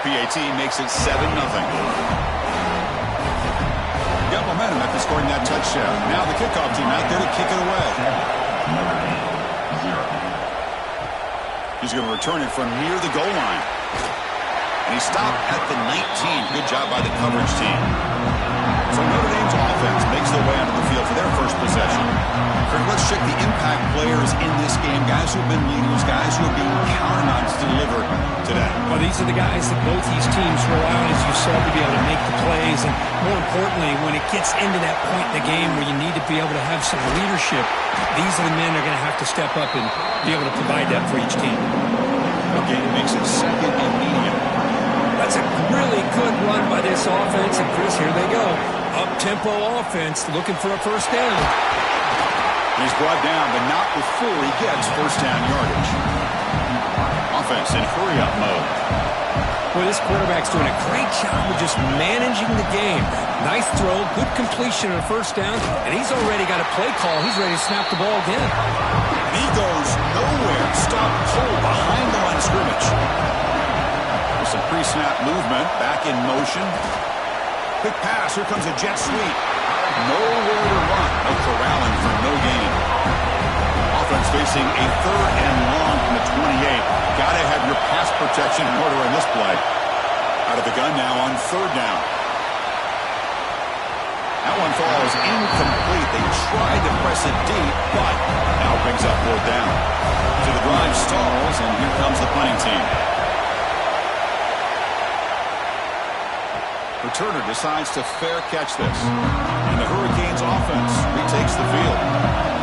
the PAT makes it 7-0. Got momentum after scoring that touchdown. Now the kickoff team out there to kick it away. He's going to return it from near the goal line. And he stopped at the 19. Good job by the coverage team. So Notre Dame's offense makes their way onto the field for their first possession. Kirk, let's check the impact players in this game. Guys who have been leaders, guys who are being counted on to deliver today. Well, these are the guys that both these teams rely on, as you said, to be able to make the plays. And more importantly, when it gets into that point in the game where you need to be able to have some leadership, these are the men that are going to have to step up and be able to provide that for each team. Okay, it makes it 2nd and medium. That's a really good run by this offense. And, Chris, here they go. Up-tempo offense looking for a first down. He's brought down, but not before he gets first down yardage. Offense in hurry-up mode. Well, this quarterback's doing a great job of just managing the game. Nice throw, good completion on a first down, and he's already got a play call. He's ready to snap the ball again. And he goes nowhere. Stop cold behind the line of scrimmage. With some pre-snap movement, back in motion. Quick pass, here comes a jet sweep. Nowhere to run. No corralling for no gain. Offense facing a 3rd and long from the 28. Got to have your pass protection in order in this play. Out of the gun now on 3rd down. That one falls incomplete. They tried to press it deep, but now brings up 4th down. So the drive stalls, and here comes the punting team. Returner decides to fair catch this. And the Hurricanes offense retakes the field.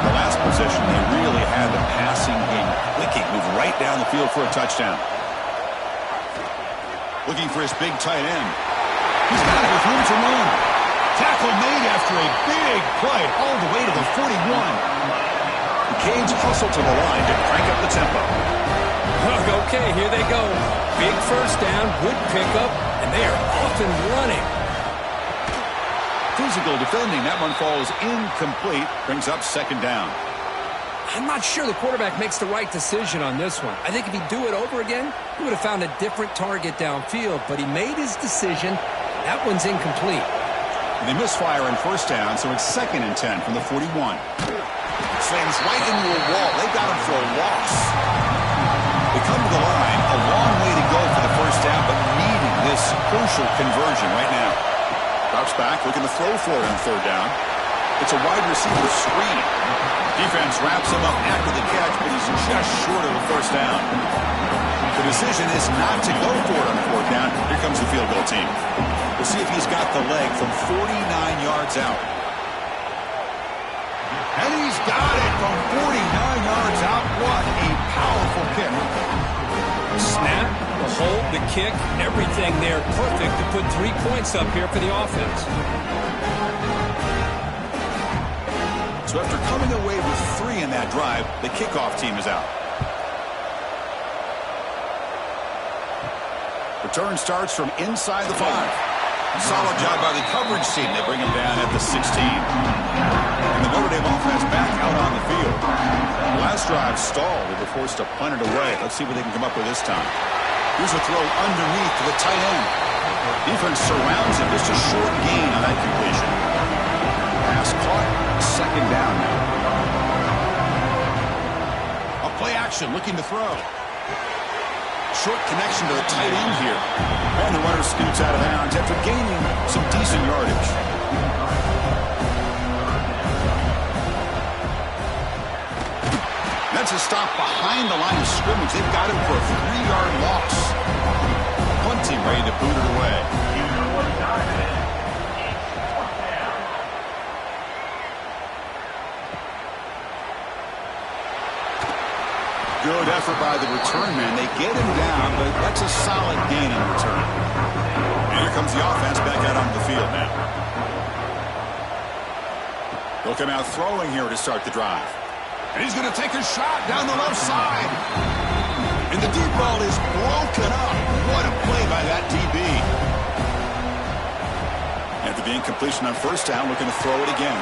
The last possession, they really had the passing game clicking. Move right down the field for a touchdown. Looking for his big tight end. He's got it with room to run. Tackle made after a big play all the way to the 41. The Canes hustle to the line to crank up the tempo. Okay, here they go. Big first down, good pickup, and they are off and running. Physical defending. That one falls incomplete. Brings up 2nd down. I'm not sure the quarterback makes the right decision on this one. I think if he'd do it over again, he would have found a different target downfield, but he made his decision. That one's incomplete. And they misfire on first down, so it's 2nd and 10 from the 41. Slams right into a wall. They've got him for a loss. They come to the line, a long way to go for the first down, but needing this crucial conversion right now. Drops back, looking to throw for it on 3rd down. It's a wide receiver screen. Defense wraps him up after the catch, but he's just short of the first down. The decision is not to go for it on 4th down. Here comes the field goal team. We'll see if he's got the leg from 49 yards out. And he's got it from 49 yards out. What a powerful kick. Snap, the hold, the kick, everything there perfect to put 3 points up here for the offense. So after coming away with 3 in that drive, the kickoff team is out. Return starts from inside the 5. Solid job by the coverage team. They bring him down at the 16. And the Notre Dame offense back out on the field. Last drive stalled. They were forced to punt it away. Let's see what they can come up with this time. Here's a throw underneath to the tight end. Defense surrounds him. Just a short gain on that completion. Pass caught. 2nd down now. A play action looking to throw. Short connection to the tight end here. And the runner scoots out of bounds after gaining some decent yardage. That's a stop behind the line of scrimmage. They've got him for a 3-yard loss. Punt team ready to boot it away. Good effort by the return man. They get him down, but that's a solid gain in return. And here comes the offense back out on the field now. They'll come out throwing here to start the drive. And he's going to take a shot down the left side. And the deep ball is broken up. What a play by that DB. After the incompletion on first down, looking to throw it again.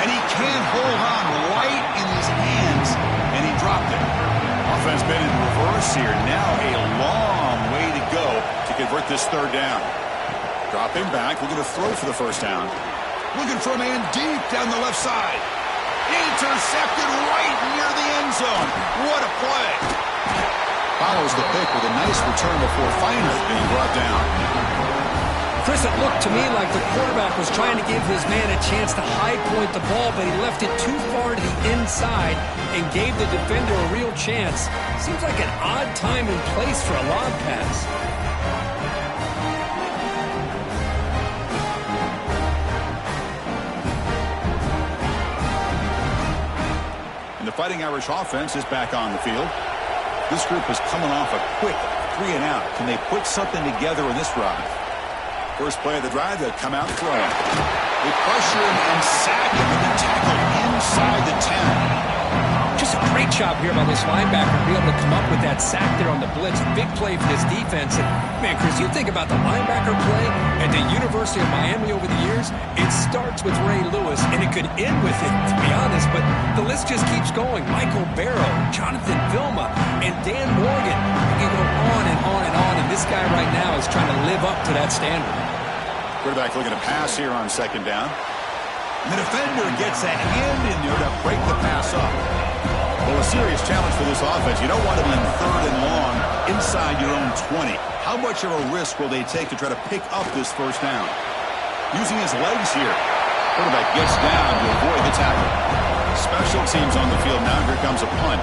And he can't hold on right in his hands. And he dropped it. Offense been in reverse here. Now a long way to go to convert start this third down. Dropping back, looking to throw for the first down. Looking for a man deep down the left side. Intercepted right near the end zone. What a play. Follows the pick with a nice return before finally being brought down. Chris, it looked to me like the quarterback was trying to give his man a chance to high point the ball, but he left it too far to the inside and gave the defender a real chance. Seems like an odd time and place for a lob pass. And the Fighting Irish offense is back on the field. This group is coming off a quick 3-and-out. Can they put something together in this drive? First play of the drive, they'll come out throwing. They pressure him and sack him with the tackle inside the 10. Just a great job here by this linebacker to be able to come up with that sack there on the blitz. Big play for this defense. And, man, Chris, you think about the linebacker play at the University of Miami over the years, it starts with Ray Lewis, and it could end with it, to be honest. But the list just keeps going. Michael Barrow, Jonathan Vilma, and Dan Morgan. You can go on and on and on, and this guy right now is trying to live up to that standard. Quarterback looking to pass here on second down. And the defender gets a hand in there to break the pass up. Well, a serious challenge for this offense. You don't want to be in third and long inside your own 20. How much of a risk will they take to try to pick up this first down? Using his legs here. Quarterback gets down to avoid the tackle. Special teams on the field now. Here comes a punt.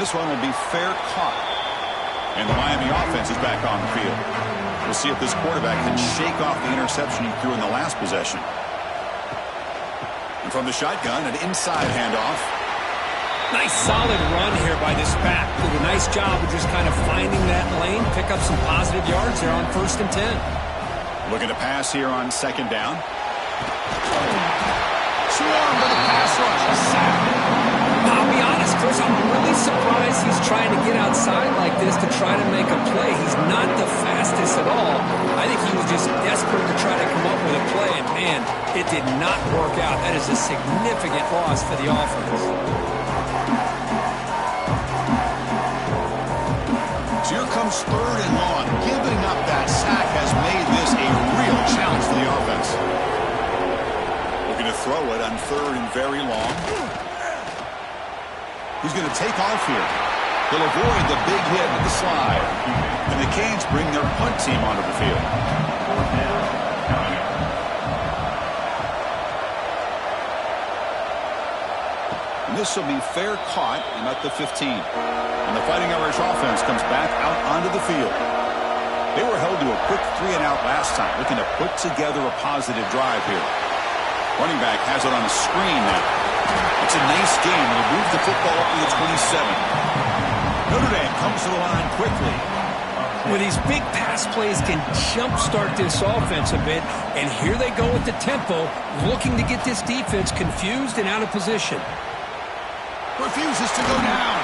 This one will be fair caught. And the Miami offense is back on the field. We'll see if this quarterback can shake off the interception he threw in the last possession. And from the shotgun, an inside handoff. Nice solid run here by this back. Did a nice job of just kind of finding that lane, pick up some positive yards there on 1st and 10. Looking to pass here on second down. Swarm with a pass rush. A sack. I'll be honest, Chris, I'm really surprised he's trying to get outside like this to try to make a play. He's not the fastest at all. I think he was just desperate to try to come up with a play, and man, it did not work out. That is a significant loss for the offense. So here comes third and long. Giving up that sack has made this a real challenge for the offense. Looking to throw it on third and very long. He's going to take off here. He'll avoid the big hit with the slide. And the Canes bring their punt team onto the field. And this will be fair caught and at the 15. And the Fighting Irish offense comes back out onto the field. They were held to a quick 3-and-out last time, looking to put together a positive drive here. Running back has it on the screen now. It's a nice game. They'll move the football up to the 27. Notre Dame comes to the line quickly. Well, these big pass plays can jumpstart this offense a bit, and here they go with the tempo, looking to get this defense confused and out of position. Refuses to go down.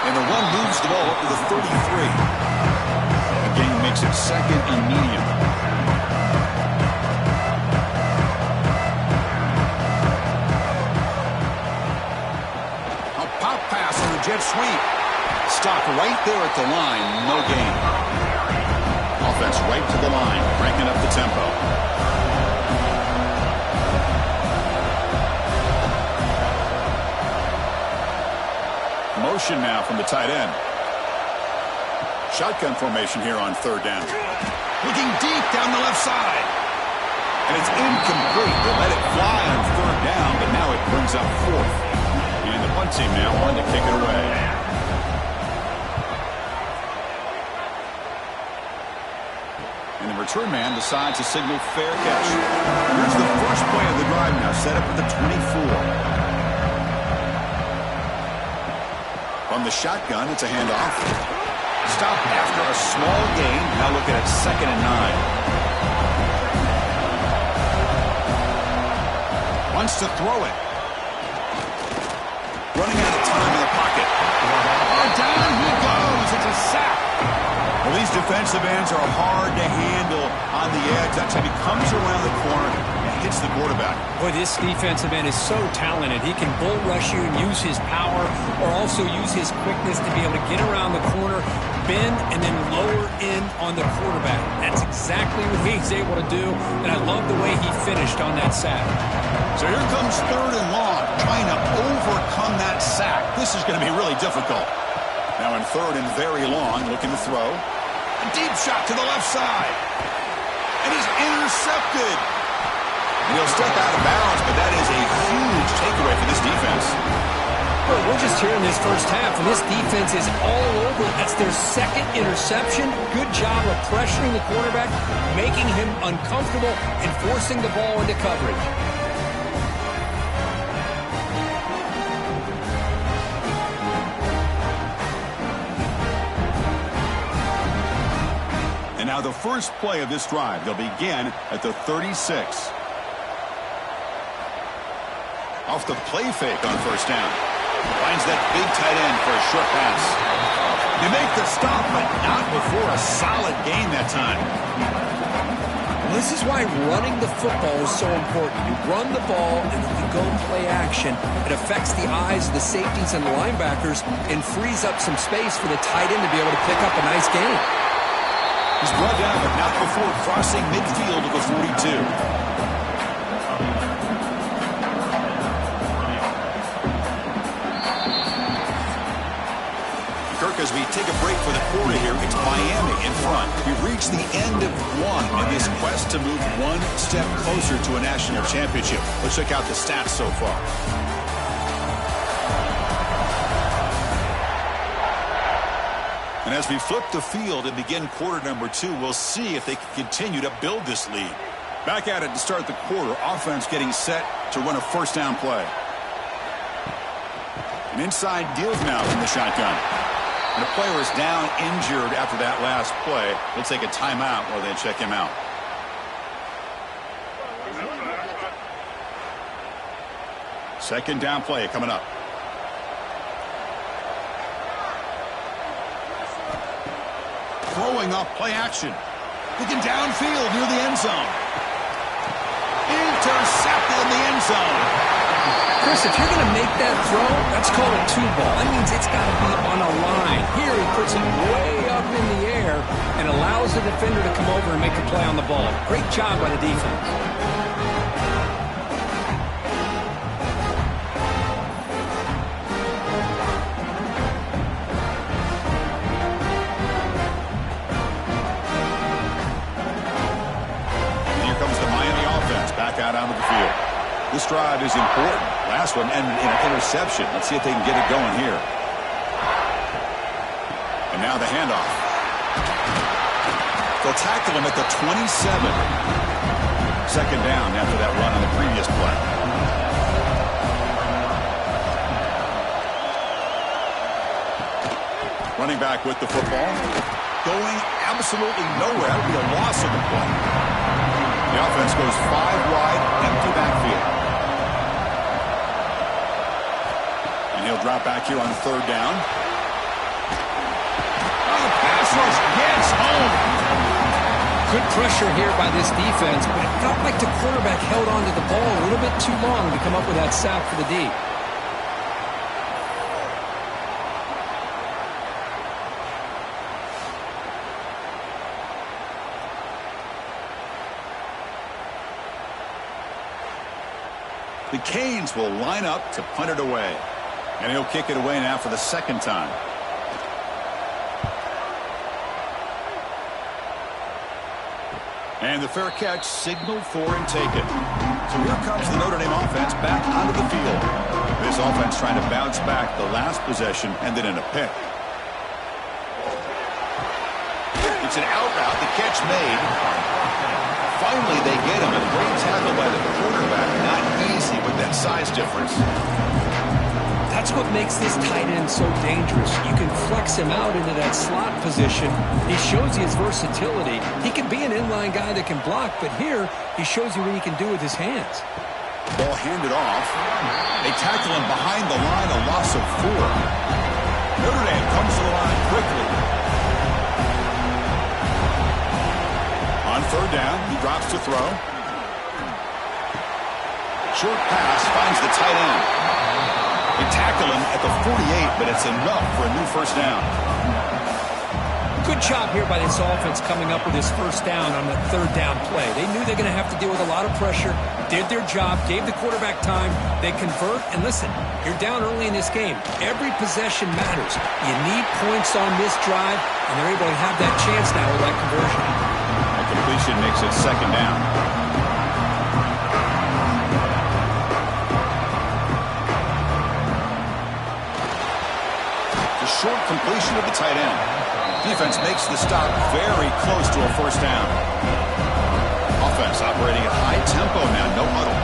And the run moves the ball up to the 33. The game makes it second and medium. Pass on the jet sweep. Stopped right there at the line. No gain. Offense right to the line. Cranking up the tempo. Motion now from the tight end. Shotgun formation here on third down. Looking deep down the left side. And it's incomplete. They let it fly on third down, but now it brings up fourth. And the punt team now on to kick it away. And the return man decides to signal fair catch. Here's the first play of the drive now, set up at the 24. From the shotgun, it's a handoff. Stop after a small gain. Now looking at 2nd and 9. Wants to throw it. Running out of time in the pocket. And down he goes. It's a sack. Well, these defensive ends are hard to handle on the edge. That's how he comes around the corner and hits the quarterback. Boy, this defensive end is so talented. He can bull rush you and use his power, or also use his quickness to be able to get around the corner, bend, and then lower in on the quarterback. That's exactly what he's able to do, and I love the way he finished on that sack. So here comes 3rd and long, trying to overcome that sack. This is going to be really difficult. Now in 3rd and very long, looking to throw. A deep shot to the left side. And he's intercepted. And he'll step out of bounds, but that is a huge takeaway for this defense. Well, we're just here in this first half, and this defense is all over. That's their 2nd interception. Good job of pressuring the quarterback, making him uncomfortable, and forcing the ball into coverage. And now the first play of this drive, they'll begin at the 36. Off the play fake on 1st down. Finds that big tight end for a short pass. They make the stop, but not before a solid gain that time. This is why running the football is so important. You run the ball, and then you go play action. It affects the eyes of the safeties and the linebackers and frees up some space for the tight end to be able to pick up a nice gain. He's brought down, but not before crossing midfield to the 42. Kirk, as we take a break for the quarter here, it's Miami in front. We've reached the end of one in this quest to move one step closer to a national championship. Let's check out the stats so far. And as we flip the field and begin quarter number 2, we'll see if they can continue to build this lead. Back at it to start the quarter. Offense getting set to run a 1st down play. An inside deals now from the shotgun. And the player is down injured after that last play. They'll take a timeout while they check him out. Second down play coming up. Throwing off play action. Looking downfield near the end zone. Intercepted in the end zone. Chris, if you're going to make that throw, that's called a 2-ball. That means it's got to be on a line. Here he puts it way up in the air and allows the defender to come over and make a play on the ball. Great job by the defense. Out onto the field. This drive is important. Last one ended in an interception. Let's see if they can get it going here. And now the handoff. They'll tackle him at the 27. Second down after that run on the previous play. Running back with the football. Going absolutely nowhere. That would be a loss of the play. The offense goes 5 wide, empty backfield. And he'll drop back here on 3rd down. Oh, the pass rush gets home. Good pressure here by this defense, but it felt like the quarterback held on to the ball a little bit too long to come up with that sack for the D. The Canes will line up to punt it away. And he'll kick it away now for the 2nd time. And the fair catch signaled for and taken. So here comes the Notre Dame offense back onto the field. This offense trying to bounce back. The last possession ended in a pick. It's an out route. The catch made. Finally, they get him. A great tackle by the quarterback. Not easy with that size difference. That's what makes this tight end so dangerous. You can flex him out into that slot position. He shows you his versatility. He can be an inline guy that can block, but here he shows you what he can do with his hands. Ball handed off. They tackle him behind the line, a loss of 4. Notre Dame comes to the line quickly. On 3rd down, he drops to throw. Short pass finds the tight end. They tackle him at the 48, but it's enough for a new first down. Good job here by this offense coming up with this first down on the third down play. They knew they're going to have to deal with a lot of pressure, did their job, gave the quarterback time. They convert, and listen, you're down early in this game. Every possession matters. You need points on this drive, and they're able to have that chance now with that conversion. A completion makes it second down. The short completion of the tight end. Defense makes the stop very close to a first down. Offense operating at high tempo now, no huddle.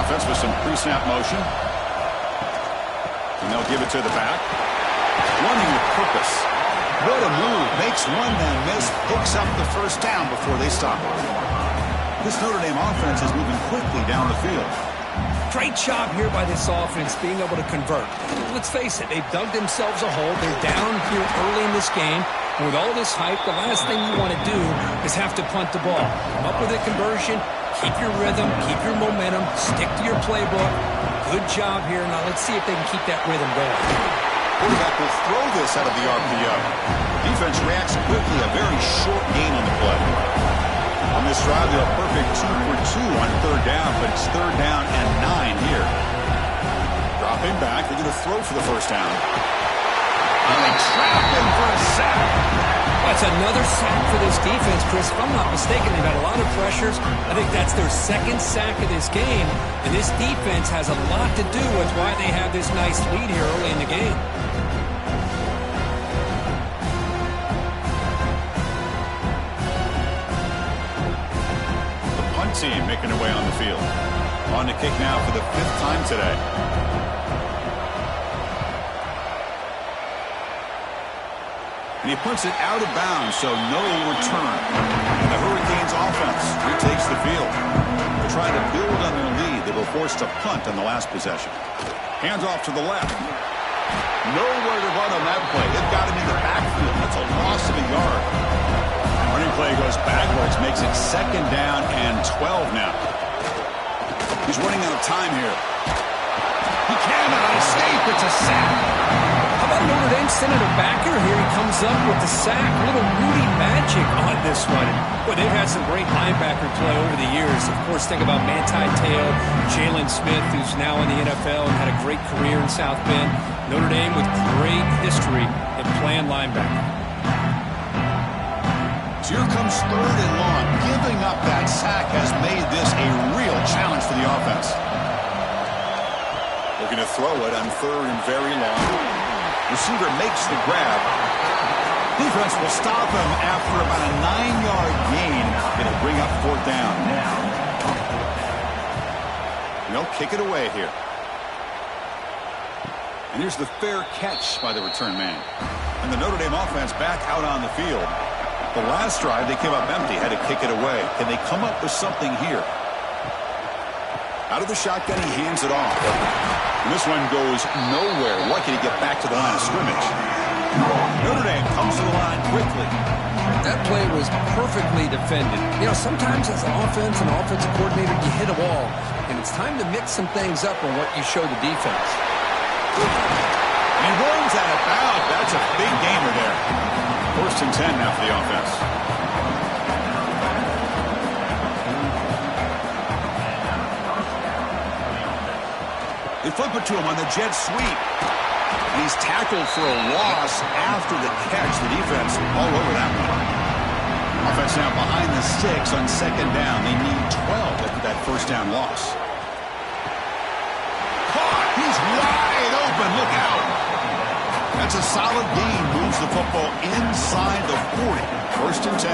Offense with some pre-snap motion. And they'll give it to the back. Running with purpose. What a move. Makes one man miss. Picks up the first down before they stop. This Notre Dame offense is moving quickly down the field. Great job here by this offense being able to convert. Let's face it, they've dug themselves a hole. They're down here early in this game. And with all this hype, the last thing you want to do is have to punt the ball. Come up with a conversion, keep your rhythm, keep your momentum, stick to your playbook. Good job here. Now let's see if they can keep that rhythm going. Quarterback will throw this out of the RPO. Defense reacts quickly, a very short gain on the play. On this drive, they're a perfect 2 for 2 on third down, but it's third down and 9 here. Dropping back, they're going to throw for the first down. And they trap him for a sack. That's another sack for this defense, Chris. If I'm not mistaken, they've had a lot of pressures. I think that's their second sack of this game. And this defense has a lot to do with why they have this nice lead here early in the game. Team making their way on the field. On the kick now for the 5th time today. And he punts it out of bounds, so no return. And the Hurricanes offense retakes the field. They're trying to build on their lead. They were forced to punt on the last possession. Hands off to the left. Nowhere to run on that play. They've got him in the backfield. That's a loss of a yard. Running play goes backwards, makes it second down and 12 now. He's running out of time here. He cannot escape. It's a sack. How about Notre Dame sending a backer here? He comes up with the sack. A little Rudy magic on this one. Boy, they've had some great linebacker play over the years. Of course, think about Manti Te'o, Jalen Smith, who's now in the NFL and had a great career in South Bend. Notre Dame with great history in playing linebacker. Here comes third and long. Giving up that sack has made this a real challenge for the offense. Looking to throw it on third and very long. Receiver makes the grab. Defense will stop him after about a 9-yard gain. It'll bring up fourth down. And they'll kick it away here. And here's the fair catch by the return man. And the Notre Dame offense back out on the field. The last drive, they came up empty, had to kick it away. Can they come up with something here? Out of the shotgun, he hands it off. And this one goes nowhere. Lucky to get back to the line of scrimmage. Notre Dame comes to the line quickly. That play was perfectly defended. You know, sometimes as an offense and offensive coordinator, you hit a wall. And it's time to mix some things up on what you show the defense. And he runs out of bounds. That's a big gainer there. First and 10 now for the offense. They flip it to him on the jet sweep. And he's tackled for a loss after the catch. The defense all over that one. Offense now behind the 6 on second down. They need 12 after that first down loss. Caught! He's wide open. Look out! That's a solid gain. Moves the football inside the 40. First and 10.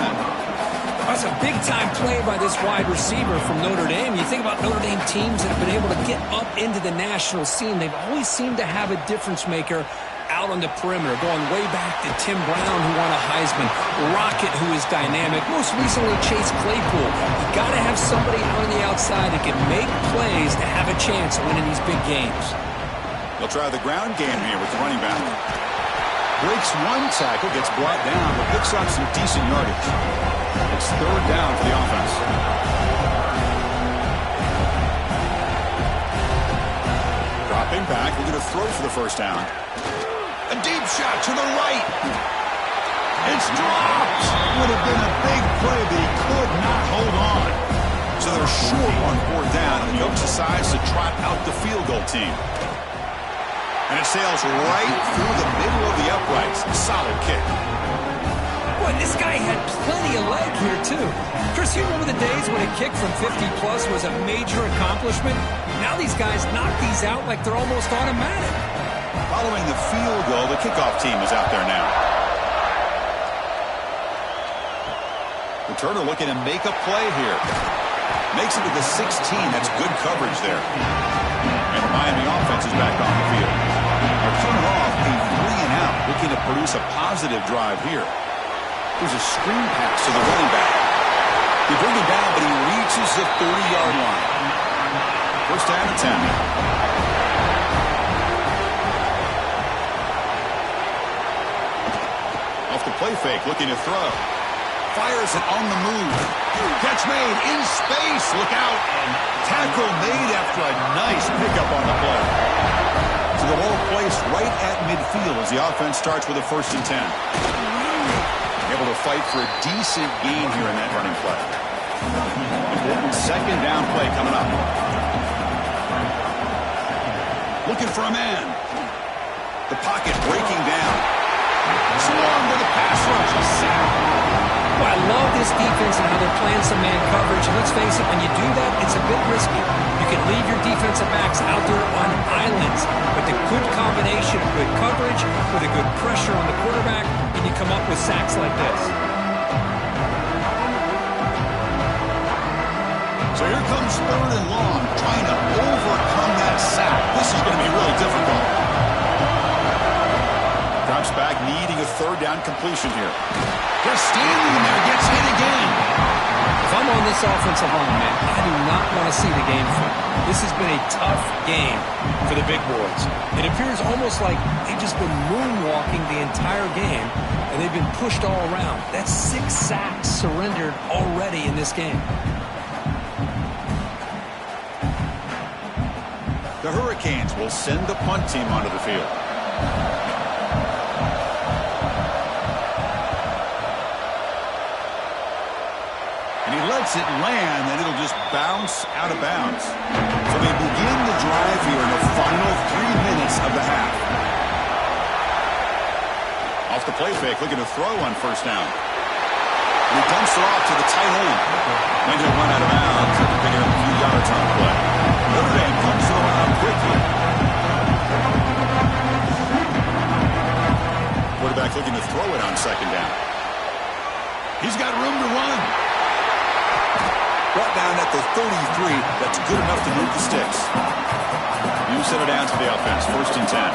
That's a big-time play by this wide receiver from Notre Dame. You think about Notre Dame teams that have been able to get up into the national scene. They've always seemed to have a difference maker out on the perimeter, going way back to Tim Brown, who won a Heisman, Rocket, who is dynamic, most recently Chase Claypool. You got to have somebody out on the outside that can make plays to have a chance of winning these big games. They'll try the ground game here with the running back. Breaks one tackle, gets brought down, but picks up some decent yardage. It's third down for the offense. Dropping back, we're going to throw for the first down. A deep shot to the right. It's dropped. Would have been a big play, but he could not hold on. So they're short on fourth down, and the coach decides to trot out the field goal team. And it sails right through the middle of the uprights. Solid kick. Boy, this guy had plenty of leg here, too. Chris, you remember the days when a kick from 50-plus was a major accomplishment? Now these guys knock these out like they're almost automatic. Following the field goal, the kickoff team is out there now. Turner looking to make a play here. Makes it to the 16. That's good coverage there. And the Miami offense is back on the field. They're coming off a 3-and-out, looking to produce a positive drive here. There's a screen pass to the running back. They bring him down, but he reaches the 30-yard line. First down and 10. Off the play fake, looking to throw. Fires it on the move. Catch made in space. Look out. And tackle made after a nice pickup on the play. So the ball placed right at midfield as the offense starts with a 1st and 10. Able to fight for a decent gain here in that running play. Important 2nd down play coming up. Looking for a man. The pocket breaking down. Swarm with a pass rush. A sack. Well, I love this defense and how they're playing some man coverage. And let's face it, when you do that, it's a bit risky. You can leave your defensive backs out there on islands. But the good combination of good coverage with a good pressure on the quarterback, and you come up with sacks like this. So here comes 3rd and long, trying to overcome that sack. This is going to be really difficult. Drops back, needing a 3rd down completion here. Just standing in there, gets hit again. If I'm on this offensive line, man, I do not want to see the game flip. This has been a tough game for the big boys. It appears almost like they've just been moonwalking the entire game, and they've been pushed all around. That's 6 sacks surrendered already in this game. The Hurricanes will send the punt team onto the field. Lets it land, and it'll just bounce out of bounds. So they begin the drive here in the final 3 minutes of the half. Off the play fake, looking to throw on 1st down. And he dumps it off to the tight end. Then he'll run out of bounds after picking up a few yards on the play. Notre Dame comes around quickly. Quarterback looking to throw it on 2nd down. He's got room to run. Brought down at the 33. That's good enough to move the sticks. You set it down to the offense. 1st and 10.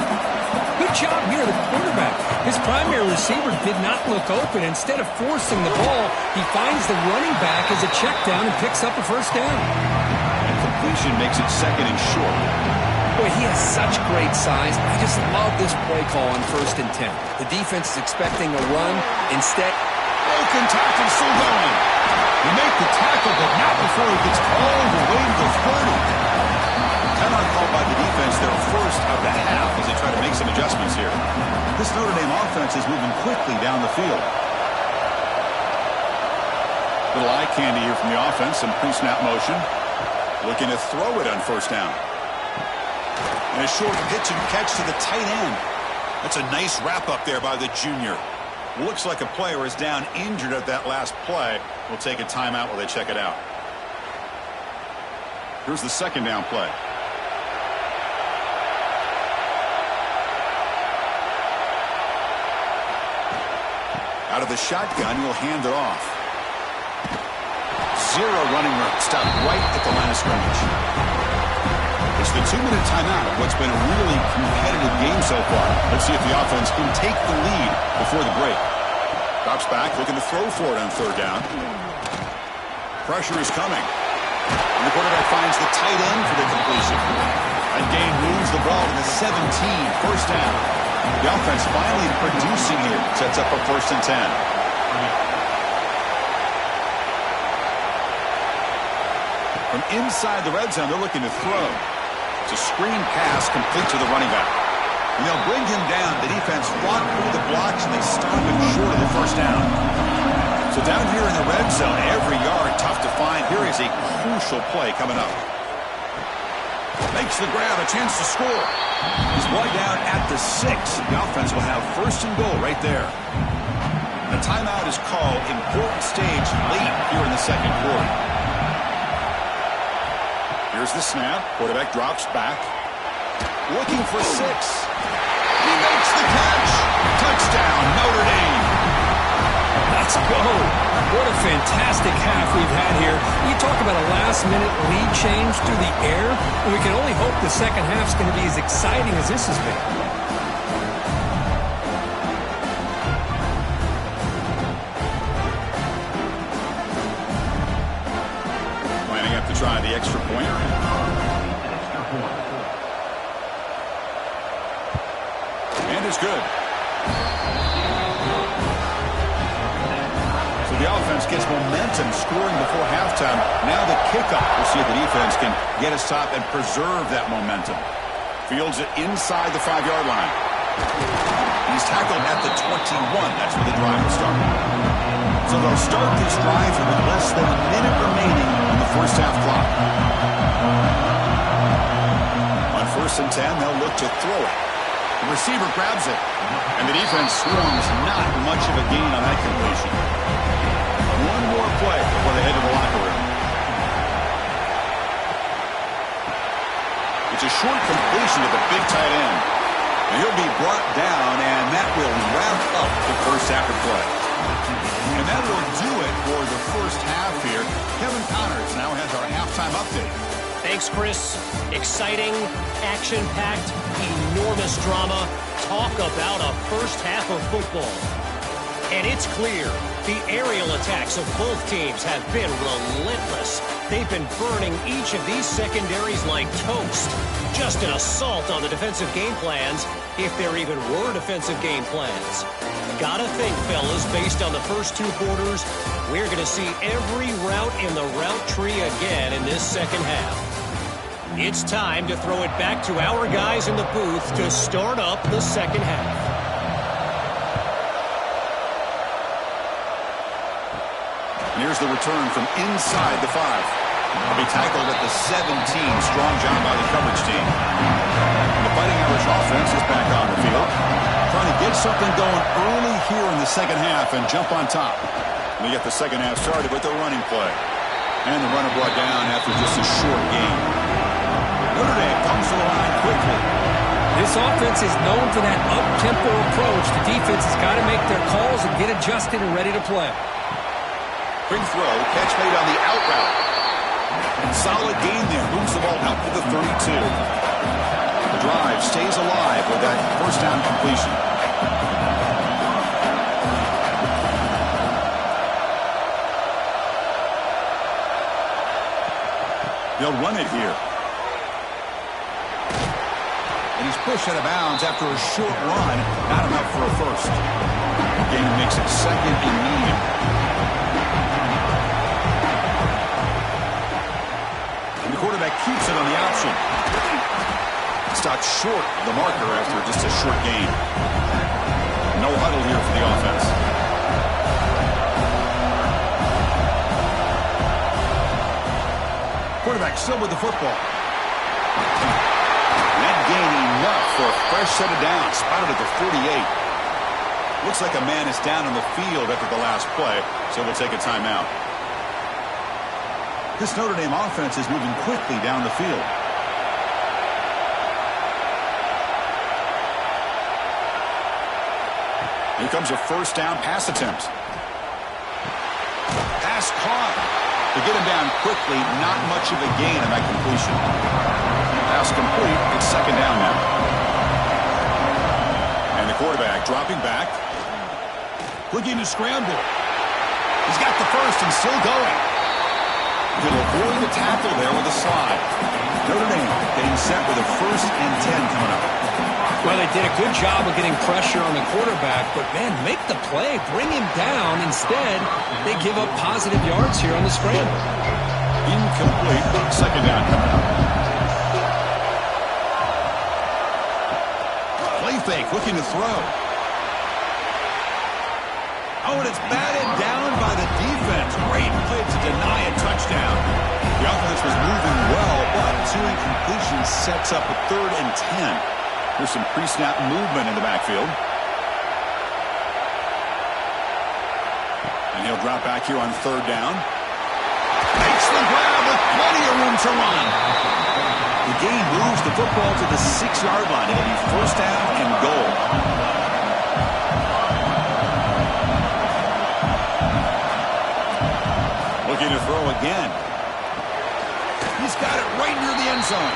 Good job here, the quarterback. His primary receiver did not look open. Instead of forcing the ball, he finds the running back as a check down and picks up a 1st down. And completion makes it 2nd and short. Boy, he has such great size. I just love this play call on 1st and 10. The defense is expecting a run. Instead, broken tackle still going. You make the tackle, but not before he gets all the way to the 30. Timeout called by the defense, their 1st of the half as they try to make some adjustments here. This Notre Dame offense is moving quickly down the field. Little eye candy here from the offense, some pre-snap motion. Looking to throw it on 1st down. And a short pitch and catch to the tight end. That's a nice wrap up there by the junior. Looks like a player is down injured at that last play. We'll take a timeout while they check it out. Here's the 2nd down play. Out of the shotgun, he'll hand it off. 0 running room. Stopped right at the line of scrimmage. It's the 2-minute timeout of what's been a really competitive game so far. Let's see if the offense can take the lead before the break. Drops back, looking to throw for it on 3rd down. Pressure is coming. And the quarterback finds the tight end for the completion. And gain moves the ball to the 17. 1st down. The offense finally producing here. Sets up a 1st and 10. From inside the red zone, they're looking to throw. It's a screen pass complete to the running back. And they'll bring him down. The defense fought through the blocks, and they stop him short of the first down. So down here in the red zone, every yard tough to find. Here is a crucial play coming up. Makes the grab, a chance to score. He's way down at the 6. The offense will have first and goal right there. The timeout is called. Important stage late here in the second quarter. Here's the snap. Quarterback drops back. Looking for 6. He makes the catch. Touchdown, Notre Dame. Let's go. What a fantastic half we've had here. You talk about a last-minute lead change through the air, and we can only hope the second half's going to be as exciting as this has been. Lining up to try the extra point. And it's good. The offense gets momentum scoring before halftime. Now the kickoff. We'll see if the defense can get a stop and preserve that momentum. Fields it inside the 5-yard line. He's tackled at the 21. That's where the drive will start. So they'll start this drive with less than a minute remaining in the first half clock. On 1st and 10, they'll look to throw it. The receiver grabs it, and the defense swarms. Not much of a gain on that completion. One more play before they head to the locker room. It's a short completion to the big tight end. And he'll be brought down, and that will wrap up the first half of play. And that will do it for the first half here. Kevin Connors now has our halftime update. Thanks, Chris. Exciting, action-packed, enormous drama. Talk about a first half of football. And it's clear the aerial attacks of both teams have been relentless. They've been burning each of these secondaries like toast. Just an assault on the defensive game plans, if there even were defensive game plans. Gotta think, fellas, based on the first 2 quarters, we're going to see every route in the route tree again in this second half. It's time to throw it back to our guys in the booth to start up the second half. And here's the return from inside the 5. He'll be tackled at the 17. Strong job by the coverage team. And the Fighting Irish offense is back on the field. Trying to get something going early here in the second half and jump on top. And we get the second half started with the running play. And the runner brought down after just a short gain. Notre Dame comes to the line quickly. This offense is known for that up-tempo approach. The defense has got to make their calls and get adjusted and ready to play. Quick throw, catch made on the out route. Solid gain there, moves the ball out to the 32. The drive stays alive with that first down completion. They'll run it here. And he's pushed out of bounds after a short run. Not enough for a first. Gain makes it second and medium. And the quarterback keeps it on the option. Stopped short of the marker after just a short gain. No huddle here for the offense. Quarterback still with the football. That gain enough for a fresh set of downs. Spotted at the 48. Looks like a man is down on the field after the last play, so we'll take a timeout. This Notre Dame offense is moving quickly down the field. Here comes a first down pass attempt. Pass caught. To get him down quickly, not much of a gain on that completion. Pass complete. It's second down now. And the quarterback dropping back. Looking to scramble. He's got the first and still going. He'll avoid the tackle there with a slide. Notre Dame getting set with a first and 10 coming up. Well, they did a good job of getting pressure on the quarterback, but, man, make the play. Bring him down. Instead, they give up positive yards here on the scramble. Incomplete. Second down coming up. Play fake, looking to throw. Oh, and it's batted down by the defense. Great play to deny a touchdown. The offense was moving well, but two incompletions sets up a 3rd and 10. There's some pre-snap movement in the backfield. And he'll drop back here on 3rd down. Makes the grab with plenty of room to run. The gain moves the football to the 6-yard line. It'll be 1st down and goal. Looking to throw again. He's got it right near the end zone.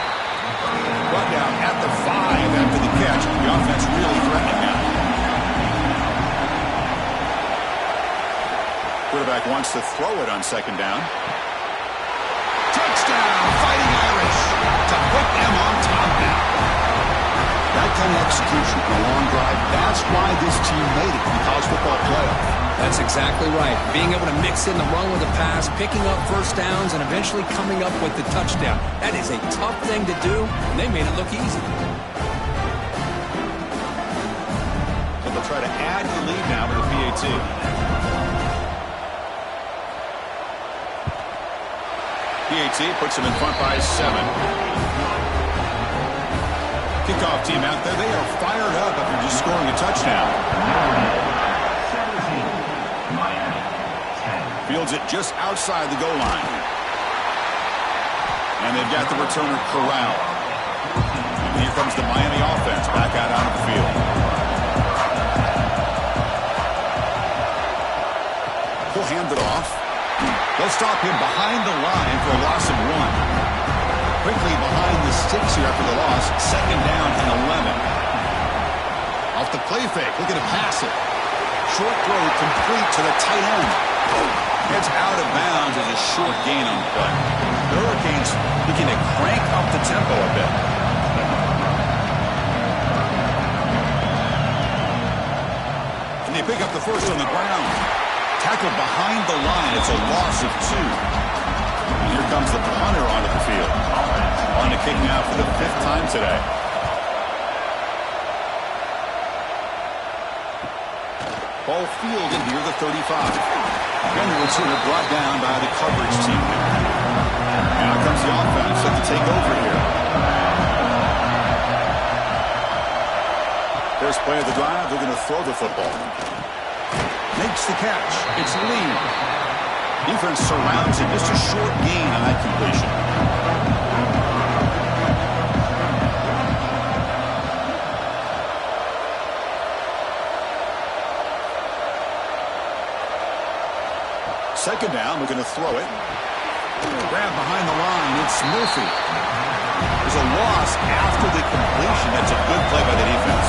Brought down at the 5 after the catch. The offense really threatening now. Quarterback wants to throw it on 2nd down. Touchdown, Fighting Irish to put them on top now. That kind of execution in a long drive, that's why this team made it in the college football playoff. That's exactly right. Being able to mix in the run with the pass, picking up 1st downs, and eventually coming up with the touchdown. That is a tough thing to do, and they made it look easy. So they'll try to add the lead now with the PAT. PAT puts them in front by 7. Kickoff team out there. They are fired up after just scoring a touchdown. Fields it just outside the goal line. And they've got the returner corralled. And here comes the Miami offense back out onto the field. He'll hand it off. They'll stop him behind the line for a loss of 1. Quickly behind the sticks here after the loss. 2nd down and 11. Off the play fake. Looking to pass it. Short throw complete to the tight end. It's out of bounds as a short gain on the play. The Hurricanes looking to crank up the tempo a bit. And they pick up the first on the ground. Tackled behind the line. It's a loss of 2. And here comes the punter onto the field. On to kick now for the 5th time today. Ball fielded near the 35. And the returner brought down by the coverage team. Now comes the offense set to take over here. First play of the drive, they're going to throw the football. Makes the catch. It's Lee. Defense surrounds him. Just a short gain on that completion. Second down, we're going to throw it. Grab behind the line, it's Murphy. There's a loss after the completion. That's a good play by the defense.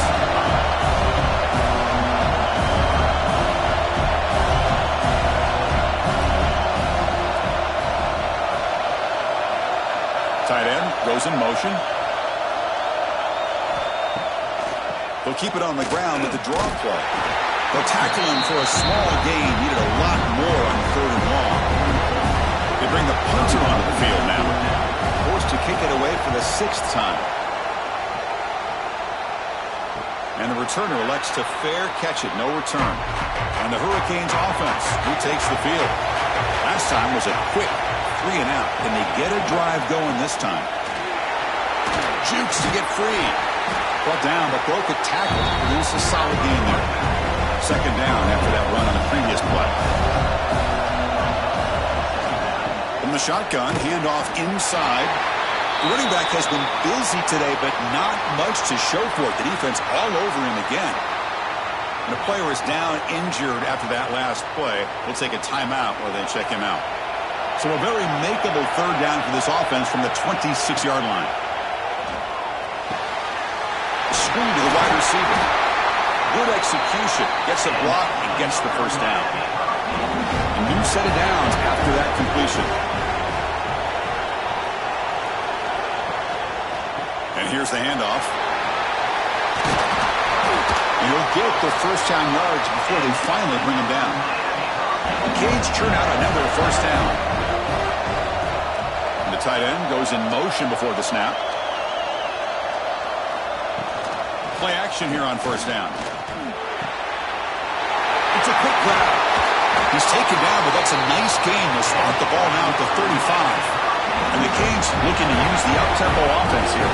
Tight end goes in motion. They'll keep it on the ground with the draw play. They'll tackle him for a small gain. Needed a lot more on 3rd and long. They bring the punter onto the field now. Forced to kick it away for the 6th time. And the returner elects to fair catch it. No return. And the Hurricanes offense retakes the field. Last time was a quick 3 and out. Can they get a drive going this time? Jukes to get free. Brought down, but broke a tackle. Produced a solid gain there. Second down after that run on the previous play. From the shotgun, handoff inside. The running back has been busy today, but not much to show for it. The defense all over him again. And the player is down injured after that last play. We'll take a timeout while they check him out. So a very makeable 3rd down for this offense from the 26-yard line. Screen to the wide receiver. Good execution. Gets a block and gets the 1st down. A new set of downs after that completion. And here's the handoff. And he'll get the 1st down yards before they finally bring him down. The Canes turn out another 1st down. tight end goes in motion before the snap. Play action here on first down. It's a quick grab. He's taken down, but that's a nice gain. They'll spot the ball now at the 35. And the Canes looking to use the up-tempo offense here.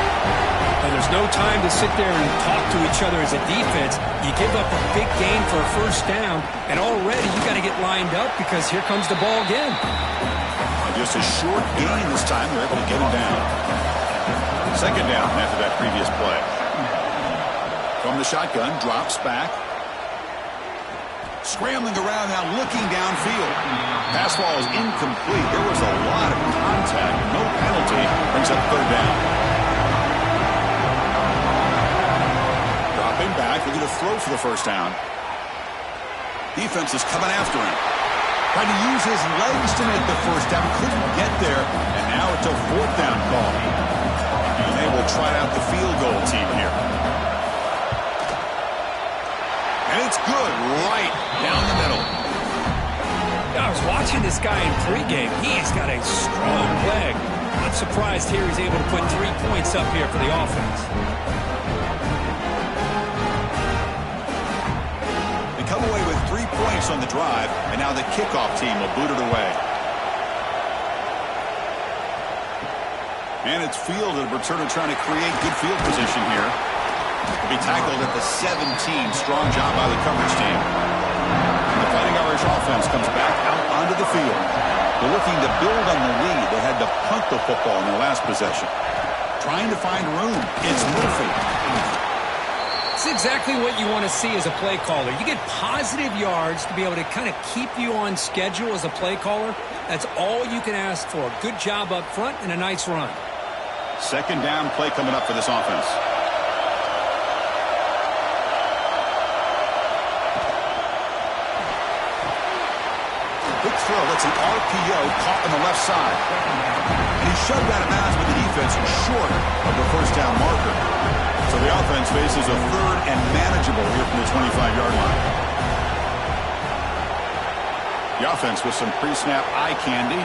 And there's no time to sit there and talk to each other as a defense. You give up a big gain for a first down, and already you got to get lined up because here comes the ball again. And just a short gain this time. They're able to get him down. Second down after that previous play. From the shotgun, drops back. Scrambling around now, looking downfield. Pass ball is incomplete. There was a lot of contact. No penalty. Brings up third down. Dropping back, looking to throw for the first down. Defense is coming after him. Trying to use his legs to make the first down. Couldn't get there. And now it's a fourth down call. And they will try out the field goal team here. And it's good right down the middle. I was watching this guy in pregame. He's got a strong leg. I'm surprised here he's able to put 3 points up here for the offense. They come away with 3 points on the drive, and now the kickoff team will boot it away. And it's fielded. Returner trying to create good field position here. Will be tackled at the 17. Strong job by the coverage team. And the Fighting Irish offense comes back out onto the field. They're looking to build on the lead. They had to punt the football in their last possession. Trying to find room. It's Murphy. It's exactly what you want to see as a play caller. You get positive yards to be able to kind of keep you on schedule as a play caller. That's all you can ask for. Good job up front and a nice run. Second down play coming up for this offense. Quick throw. That's an RPO caught on the left side. And he shoved out of bounds with the defense short of the first down marker. So the offense faces a third and manageable here from the 25-yard line. The offense with some pre-snap eye candy.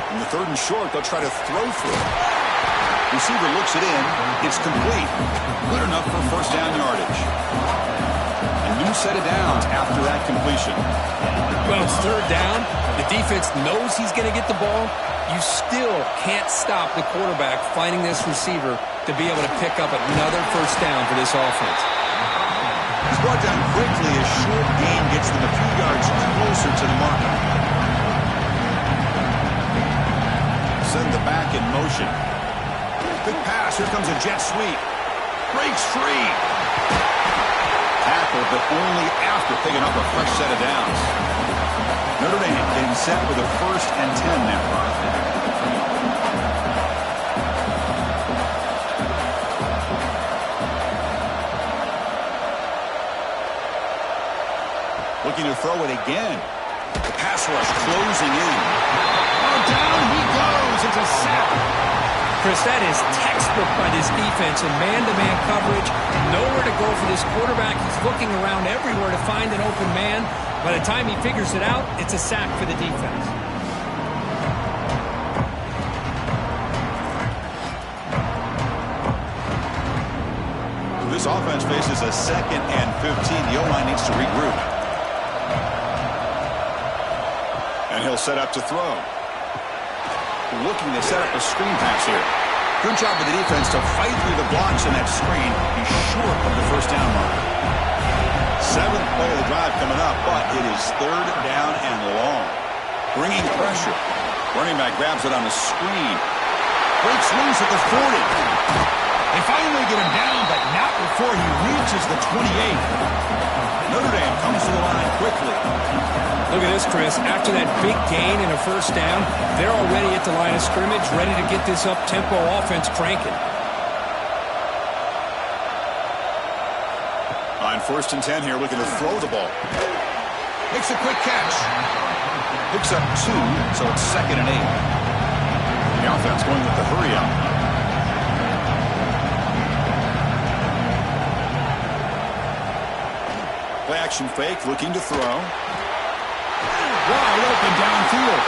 In the third and short, they'll try to throw for it. Receiver looks it in. It's complete. Good enough for first down yardage. New set of downs after that completion. Well, it's third down. The defense knows he's going to get the ball. You still can't stop the quarterback finding this receiver to be able to pick up another first down for this offense. He's brought down quickly. A short gain gets them a few yards closer to the marker. Send the back in motion. Quick pass. Here comes a jet sweep. Breaks free. Tackle, but only after picking up a fresh set of downs. Notre Dame getting set with a 1st and 10 now. Looking to throw it again. The pass rush closing in. Oh, down he goes. It's a sack. Chris, that is textbook by this defense in man-to-man coverage. Nowhere to go for this quarterback. He's looking around everywhere to find an open man. By the time he figures it out, it's a sack for the defense. This offense faces a 2nd and 15. The O-line needs to regroup. And he'll set up to throw. Looking to set up a screen pass here. Good job of the defense to fight through the blocks in that screen. He's short of the first down marker. 7th play of the drive coming up, but it is third down and long. Bringing pressure. Running back grabs it on a screen. Breaks loose at the 40. They finally get him down, but not before he reaches the 28. Notre Dame comes to the line quickly. Look at this, Chris. After that big gain and a first down, they're already at the line of scrimmage, ready to get this up-tempo offense cranking. On 1st and 10 here, looking to throw the ball. Makes a quick catch. Picks up 2, so it's 2nd and 8. The offense going with the hurry up. Play action fake, looking to throw. Wide open downfield.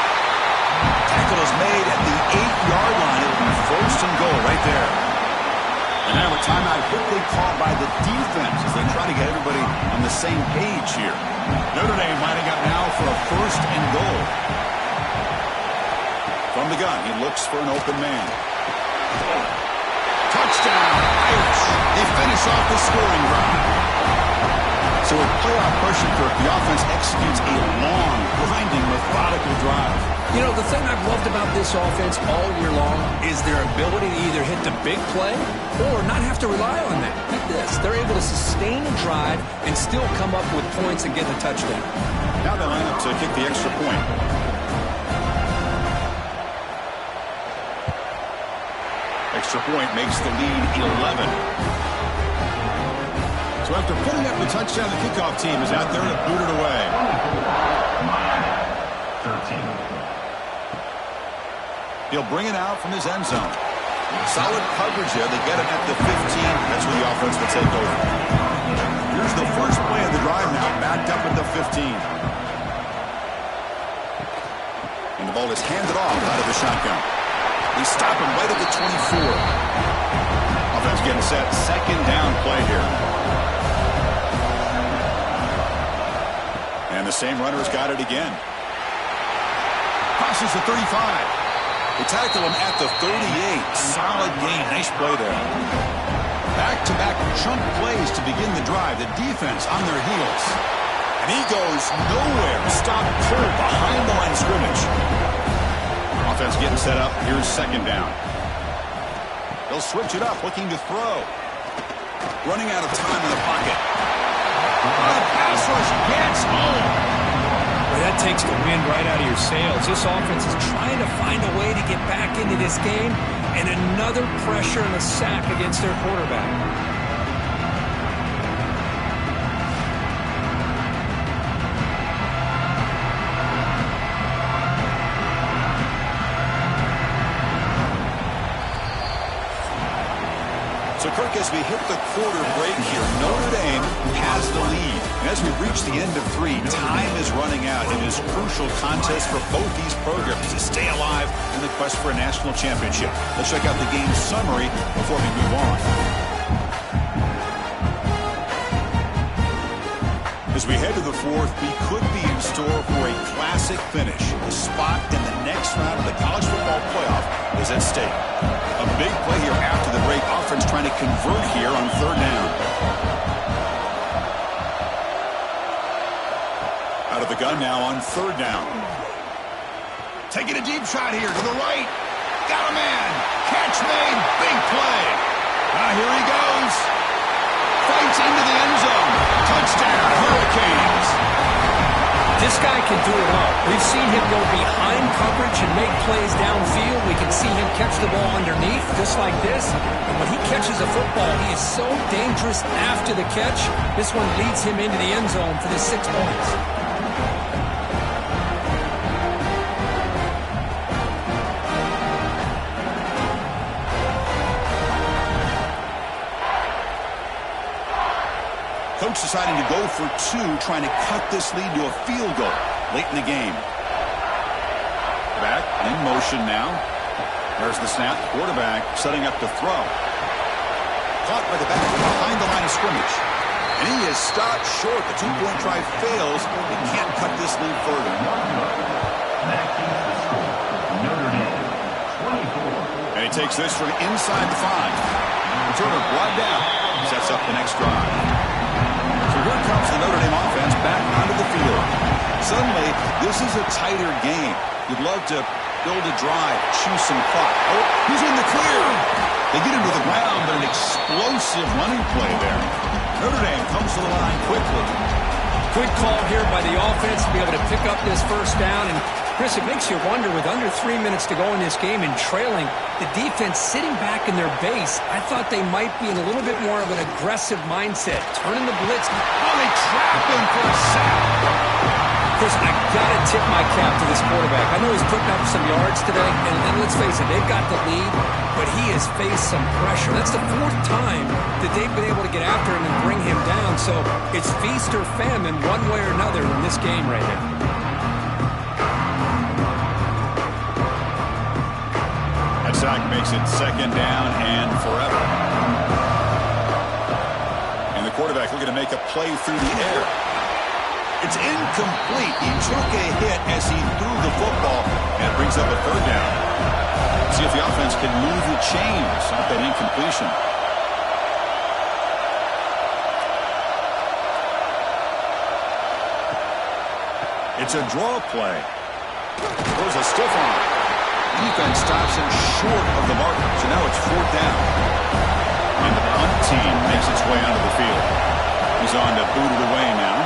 right there. And now a timeout quickly called by the defense as they try to get everybody on the same page here. Notre Dame lining up now for a 1st and goal. From the gun, he looks for an open man. Touchdown, Irish. They finish off the scoring drive. So with playoff pressure, the offense executes a long, grinding, methodical drive. You know, the thing I've loved about this offense all year long is their ability to either hit the big play or not have to rely on that. Like this. They're able to sustain a drive and still come up with points and get the touchdown. Now they line up to kick the extra point. Extra point makes the lead 11. So after putting up the touchdown, the kickoff team is out there to boot it away. 13. He'll bring it out from his end zone. Solid coverage there. They get it at the 15. That's where the offense will take over. Here's the first play of the drive now, backed up at the 15. And the ball is handed off out of the shotgun. They stop him right at the 24. Offense getting set. 2nd down play here. And the same runner's got it again. Crosses the 35. They tackle him at the 38. Solid gain. Nice play there. Back-to-back chunk plays to begin the drive. The defense on their heels. And he goes nowhere. Stop cold behind the line of scrimmage. Offense getting set up. Here's 2nd down. They'll switch it up, looking to throw. Running out of time in the pocket. Pass rush gets home. That takes the wind right out of your sails. This offense is trying to find a way to get back into this game, and another pressure and a sack against their quarterback. So, Kirk, as we hit the quarter break here, Notre Dame has the lead. And as we reach the end of 3, time is running out in this crucial contest for both these programs to stay alive in the quest for a national championship. Let's check out the game summary before we move on. As we head to the 4th, we could be in store for a classic finish. The spot in the next round of the college football playoff is at stake. A big play here after the break. Offense trying to convert here on 3rd down. Out of the gun now on 3rd down. Taking a deep shot here to the right. Got a man. Catch made. Big play. Now here he goes. Fights into the end zone. Touchdown, Hurricanes. This guy can do it all. We've seen him go behind coverage and make plays downfield. We can see him catch the ball underneath, just like this. And when he catches a football, he is so dangerous after the catch. This one leads him into the end zone for the 6 points. Coach deciding to go for 2, trying to cut this lead to a field goal late in the game. Back in motion now. There's the snap. Quarterback setting up to throw. Caught by the back behind the line of scrimmage. And he is stopped short. The 2-point try fails. They can't cut this lead further. And he takes this from inside the 5. Returner brought down. Sets up the next drive. So here comes the Notre Dame offense back onto the field. Suddenly, this is a tighter game. You'd love to build a drive, choose some clock. Oh, he's in the clear. They get him to the ground, but an explosive running play there. Notre Dame comes to the line quickly. Good call here by the offense to be able to pick up this 1st down. And, Chris, it makes you wonder, with under 3 minutes to go in this game and trailing, the defense sitting back in their base, I thought they might be in a little bit more of an aggressive mindset, turning the blitz. Oh, they trap him for a sack. Chris, I got to tip my cap to this quarterback. I know he's putting up some yards today, and let's face it, they've got the lead, but he has faced some pressure. That's the 4th time that they've been able to get after him and bring him down. So it's feast or famine one way or another in this game right now. sack makes it second down and forever. And the quarterback looking to make a play through the air. It's incomplete. He took a hit as he threw the football, and it brings up a third down. See if the offense can move the chains off that incompletion. It's a draw play. There's a stiff arm. Defense stops him short of the marker, so now it's fourth down. And the punt team makes its way onto the field. He's on to boot it away now.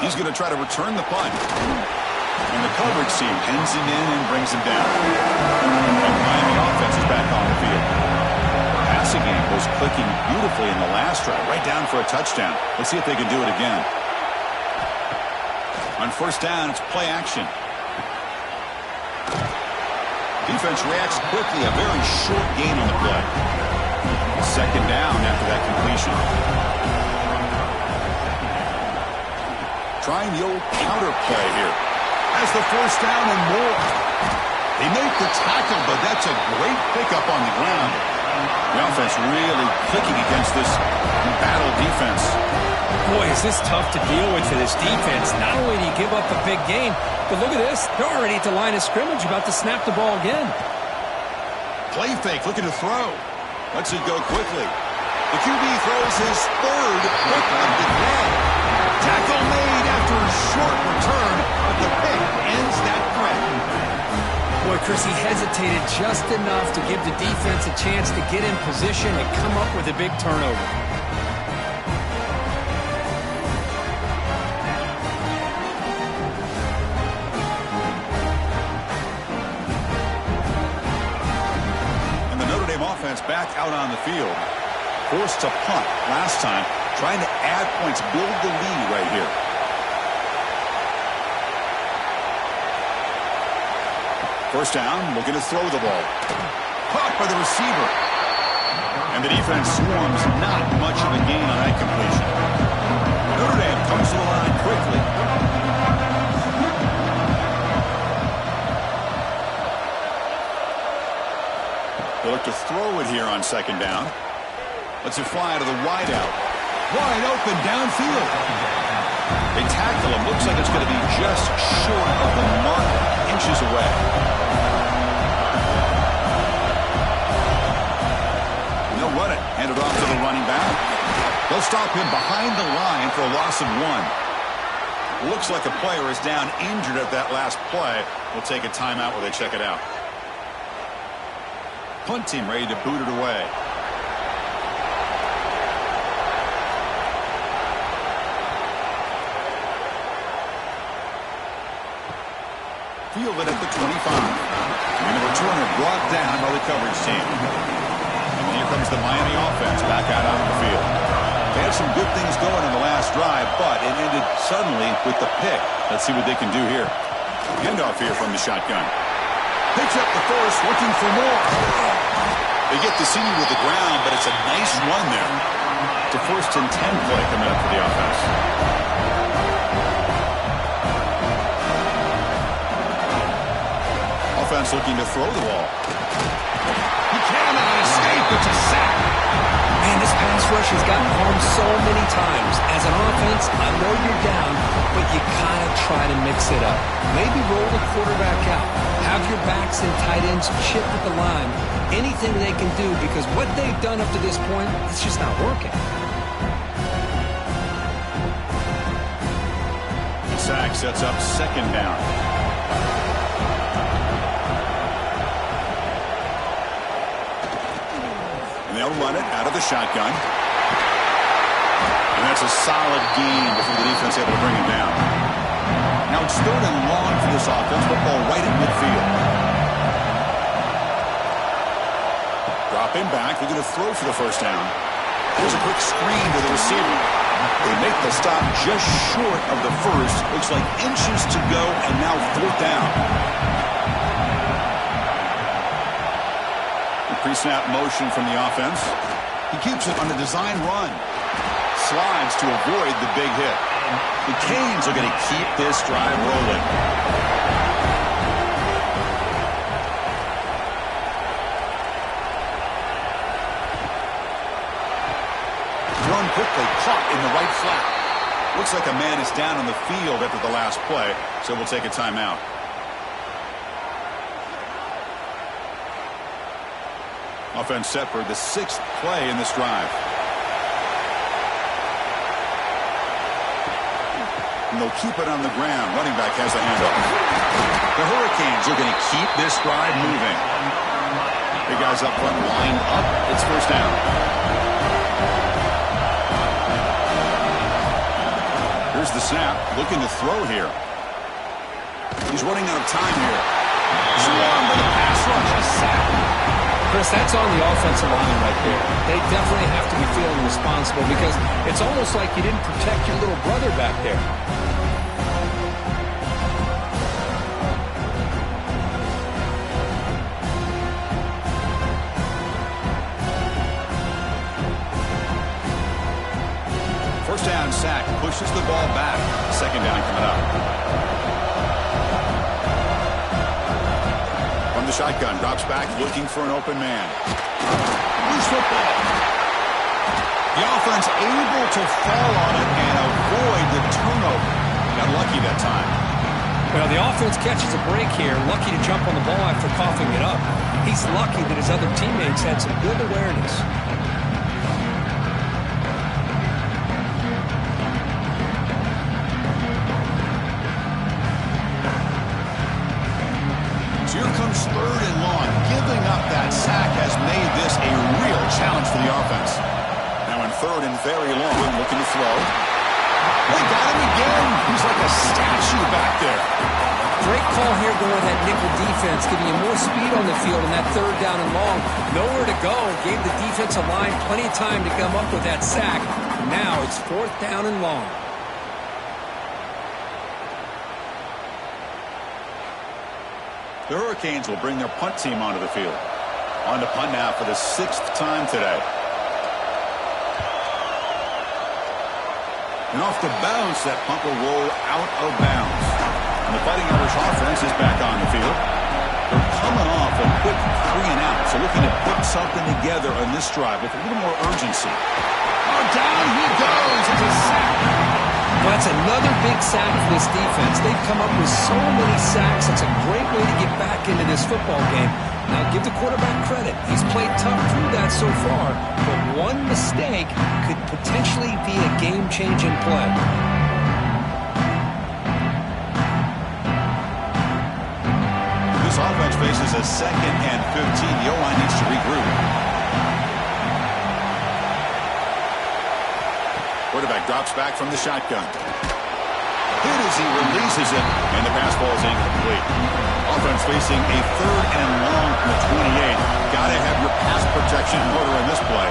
He's going to try to return the punt. And the coverage team pins him in and brings him down. And the Miami offense is back on the field. The passing game was clicking beautifully in the last drive, right down for a touchdown. Let's see if they can do it again. On first down, it's play action. Defense reacts quickly, a very short gain on the play. Second down after that completion. Trying the old counter play here. Has the first down and more. They make the tackle, but that's a great pickup on the ground. The offense really clicking against this embattled defense. Boy, is this tough to deal with for this defense. Not only do you give up a big gain, but look at this. They're already at the line of scrimmage, about to snap the ball again. Play fake, looking to throw. Lets it go quickly. The QB throws his third pick of the day. Tackle made after a short return, but the pick ends that threat. Boy, Chris, he hesitated just enough to give the defense a chance to get in position and come up with a big turnover. And the Notre Dame offense back out on the field. Forced to punt last time, trying to add points, build the lead right here. First down, looking to throw the ball. Caught by the receiver. And the defense swarms, not much of a gain on that completion. Notre Dame comes to the line quickly. They look to throw it here on second down. Lets it fly to the wideout. Wide open downfield. They tackle him. Looks like it's going to be just short of the mark, inches away. And they'll run it. Hand it off to the running back. They'll stop him behind the line for a loss of 1. Looks like a player is down injured at that last play. We'll take a timeout while they check it out. Punt team ready to boot it away. Fielded at the 25. And the returner brought down by the coverage team. And here comes the Miami offense back out on the field. They had some good things going in the last drive, but it ended suddenly with the pick. Let's see what they can do here. Handoff here from the shotgun. Picks up the force, looking for more. They get the senior with the ground, but it's a nice run there. It's a 1st and 10 play coming up for the offense. Offense looking to throw the ball. He cannot escape. It's a sack. Man, this pass rush has gotten home so many times. As an offense, I know you're down, but you kind of try to mix it up. Maybe roll the quarterback out. Have your backs and tight ends chip at the line. Anything they can do, because what they've done up to this point, it's just not working. The sack sets up second down. And they'll run it out of the shotgun. And that's a solid gain before the defense able to bring him down. Now it's 3rd and long for this offense. Football right at midfield. Dropping back. They're going to throw for the first down. Here's a quick screen to the receiver. They make the stop just short of the first. Looks like inches to go, and now 4th down. Pre-snap motion from the offense. He keeps it on the design run. Slides to avoid the big hit. The Canes are going to keep this drive rolling. caught in the right flat. Looks like a man is down on the field after the last play, so we'll take a timeout. Offense set for the 6th play in this drive. And they'll keep it on the ground. Running back has the handoff. The Hurricanes are going to keep this drive moving. The guys up front line up. It's first down. Here's the snap. Looking to throw here. He's running out of time here. Swarmed by the pass rush. A sack. Chris, that's on the offensive line right there. They definitely have to be feeling responsible because it's almost like you didn't protect your little brother back there. First down sack pushes the ball back. Second down coming up. From the shotgun, drops back looking for an open man. Loose football. The offense able to fall on it and avoid the turnover. Got lucky that time. Well, the offense catches a break here. Lucky to jump on the ball after coughing it up. He's lucky that his other teammates had some good awareness. Third and long. Giving up that sack has made this a real challenge for the offense. Now in third and very long, looking to throw. They got him again. He's like a statue back there. Great call here going with that nickel defense, giving you more speed on the field in that third down and long. Nowhere to go. Gave the defensive line plenty of time to come up with that sack. Now it's fourth down and long. The Hurricanes will bring their punt team onto the field. On to punt now for the 6th time today. And off the bounce, that punt will roll out of bounds. And the Fighting Irish offense is back on the field. They're coming off a quick 3 and out, so looking to put something together on this drive with a little more urgency. Oh, down he goes. It's a sack. Well, that's another big sack for this defense. They've come up with so many sacks. It's a great way to get back into this football game. Now, give the quarterback credit. He's played tough through that so far, but one mistake could potentially be a game-changing play. This offense faces a 2nd and 15. The O-line needs to regroup. Quarterback drops back from the shotgun. Hit as he releases it, and the pass ball is incomplete. Offense facing a 3rd and long from the 28. Got to have your pass protection in order in this play.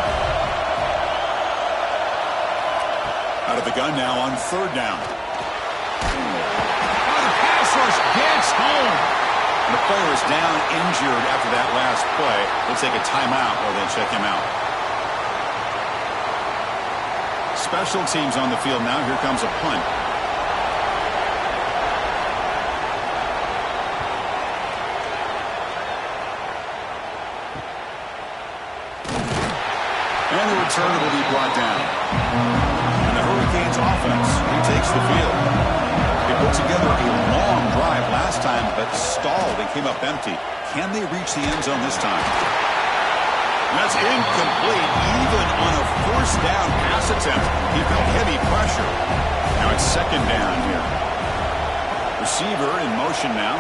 Out of the gun now on 3rd down. Oh, the pass rush gets home. And the player is down injured after that last play. They'll take a timeout or they'll check him out. Special teams on the field now. Here comes a punt. And the return will be brought down. And the Hurricanes offense retakes the field. They put together a long drive last time, but stalled and came up empty. Can they reach the end zone this time? That's incomplete. Even on a first down pass attempt, he felt heavy pressure. Now it's 2nd down here. Receiver in motion now.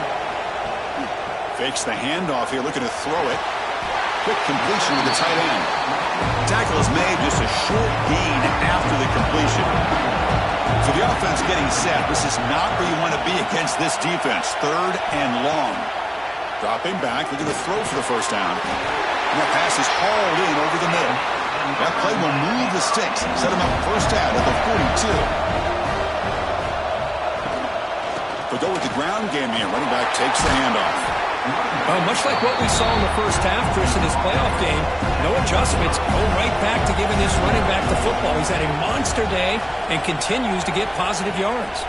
Fakes the handoff here, looking to throw it. Quick completion with the tight end. Tackle is made, just a short gain after the completion. So the offense getting set. This is not where you want to be against this defense. 3rd and long. Dropping back, looking to throw for the first down. And that pass is hauled in over the middle. That play will move the sticks. Set him up first down at the 42. But go with the ground game here. Running back takes the handoff. Well, much like what we saw in the first half, Chris, in this playoff game, no adjustments. Go right back to giving this running back the football. He's had a monster day and continues to get positive yards.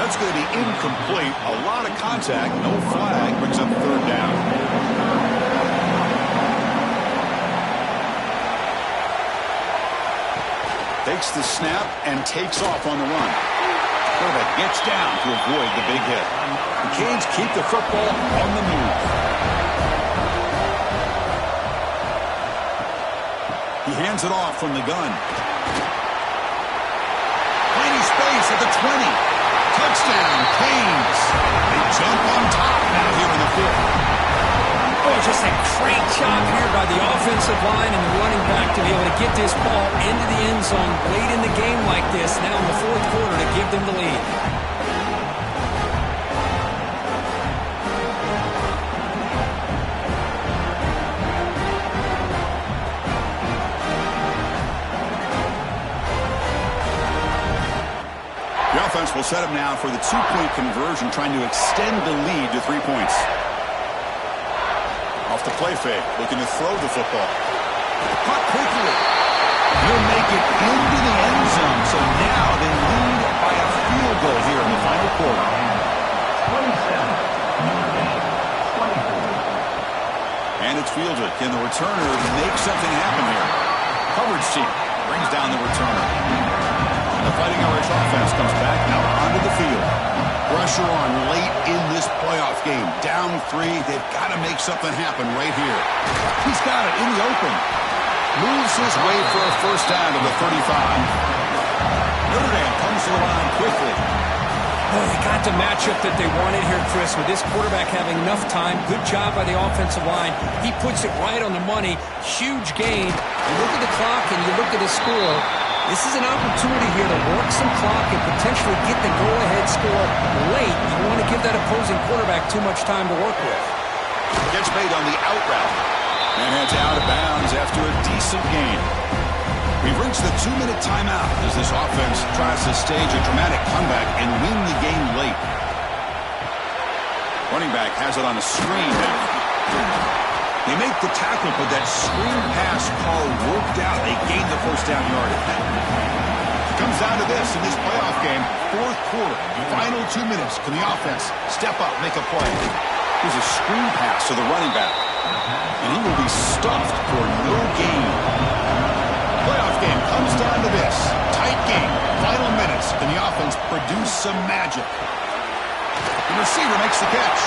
That's going to be incomplete. A lot of contact. No flag. Brings up 3rd down. Takes the snap and takes off on the run. Quarterback gets down to avoid the big hit. The Canes keep the football on the move. He hands it off from the gun. Tiny space at the 20. Touchdown, Canes. They jump on top now here in the fifth. Oh, just a great job here by the offensive line and the running back to be able to get this ball into the end zone late in the game like this, now in the fourth quarter, to give them the lead. The offense will set up now for the two-point conversion, trying to extend the lead to 3 points. Off the play fake, looking to throw the football. Caught quickly. He'll make it into the end zone. So now they lead by a field goal here in the final quarter. 27. And it's fielded. Can the returner make something happen here? Coverage team brings down the returner. The Fighting Irish offense comes back now onto the field. Pressure on late in this playoff game. Down 3. They've got to make something happen right here. He's got it in the open. Moves his way for a first down to the 35. Notre Dame comes to the line quickly. Oh, they got the matchup that they wanted here, Chris, with this quarterback having enough time. Good job by the offensive line. He puts it right on the money. Huge gain. You look at the clock and you look at the score. This is an opportunity here to work some clock and potentially get the go-ahead score late. You don't want to give that opposing quarterback too much time to work with. Gets made on the out route. And heads out of bounds after a decent gain. We've reached the 2-minute timeout as this offense tries to stage a dramatic comeback and win the game late. Running back has it on a screen now. They make the tackle, but that screen pass call worked out. They gain the first down yardage. It comes down to this in this playoff game. Fourth quarter, final 2 minutes. Can the offense step up, make a play? Here's a screen pass to the running back. And he will be stuffed for no gain. Playoff game comes down to this. Tight game, final minutes. Can the offense produce some magic? The receiver makes the catch.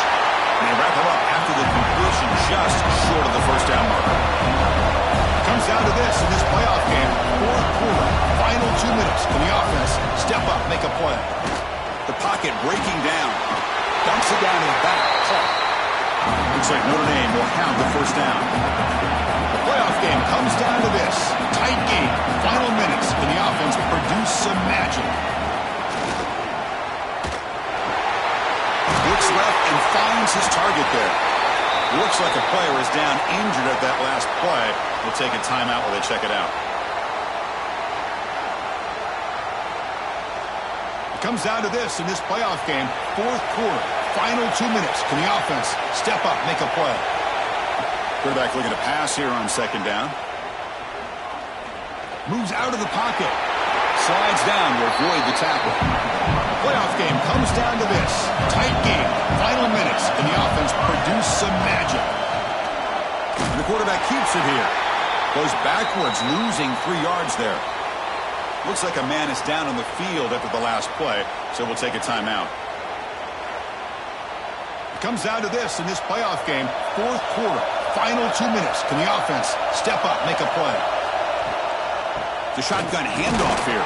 And they wrap him up after the completion just short of the first down marker. It comes down to this in this playoff game. Fourth quarter, final 2 minutes. Can the offense step up, make a play? The pocket breaking down. Dumps it down to the back. Looks like Notre Dame will have the first down. The playoff game comes down to this. Tight game, final minutes. Can the offense produce some magic? Looks left and finds his target there. Looks like a player is down injured at that last play. We'll take a timeout while they check it out. It comes down to this in this playoff game. Fourth quarter, final 2 minutes. Can the offense step up, make a play? Quarterback looking to pass here on second down. Moves out of the pocket. Slides down to avoid the tackle. Playoff game comes down to this. Tight game. Final minutes. Can the offense produce some magic? And the quarterback keeps it here. Goes backwards, losing 3 yards there. Looks like a man is down on the field after the last play, so we'll take a timeout. It comes down to this in this playoff game. Fourth quarter. Final 2 minutes. Can the offense step up, make a play? The shotgun handoff here.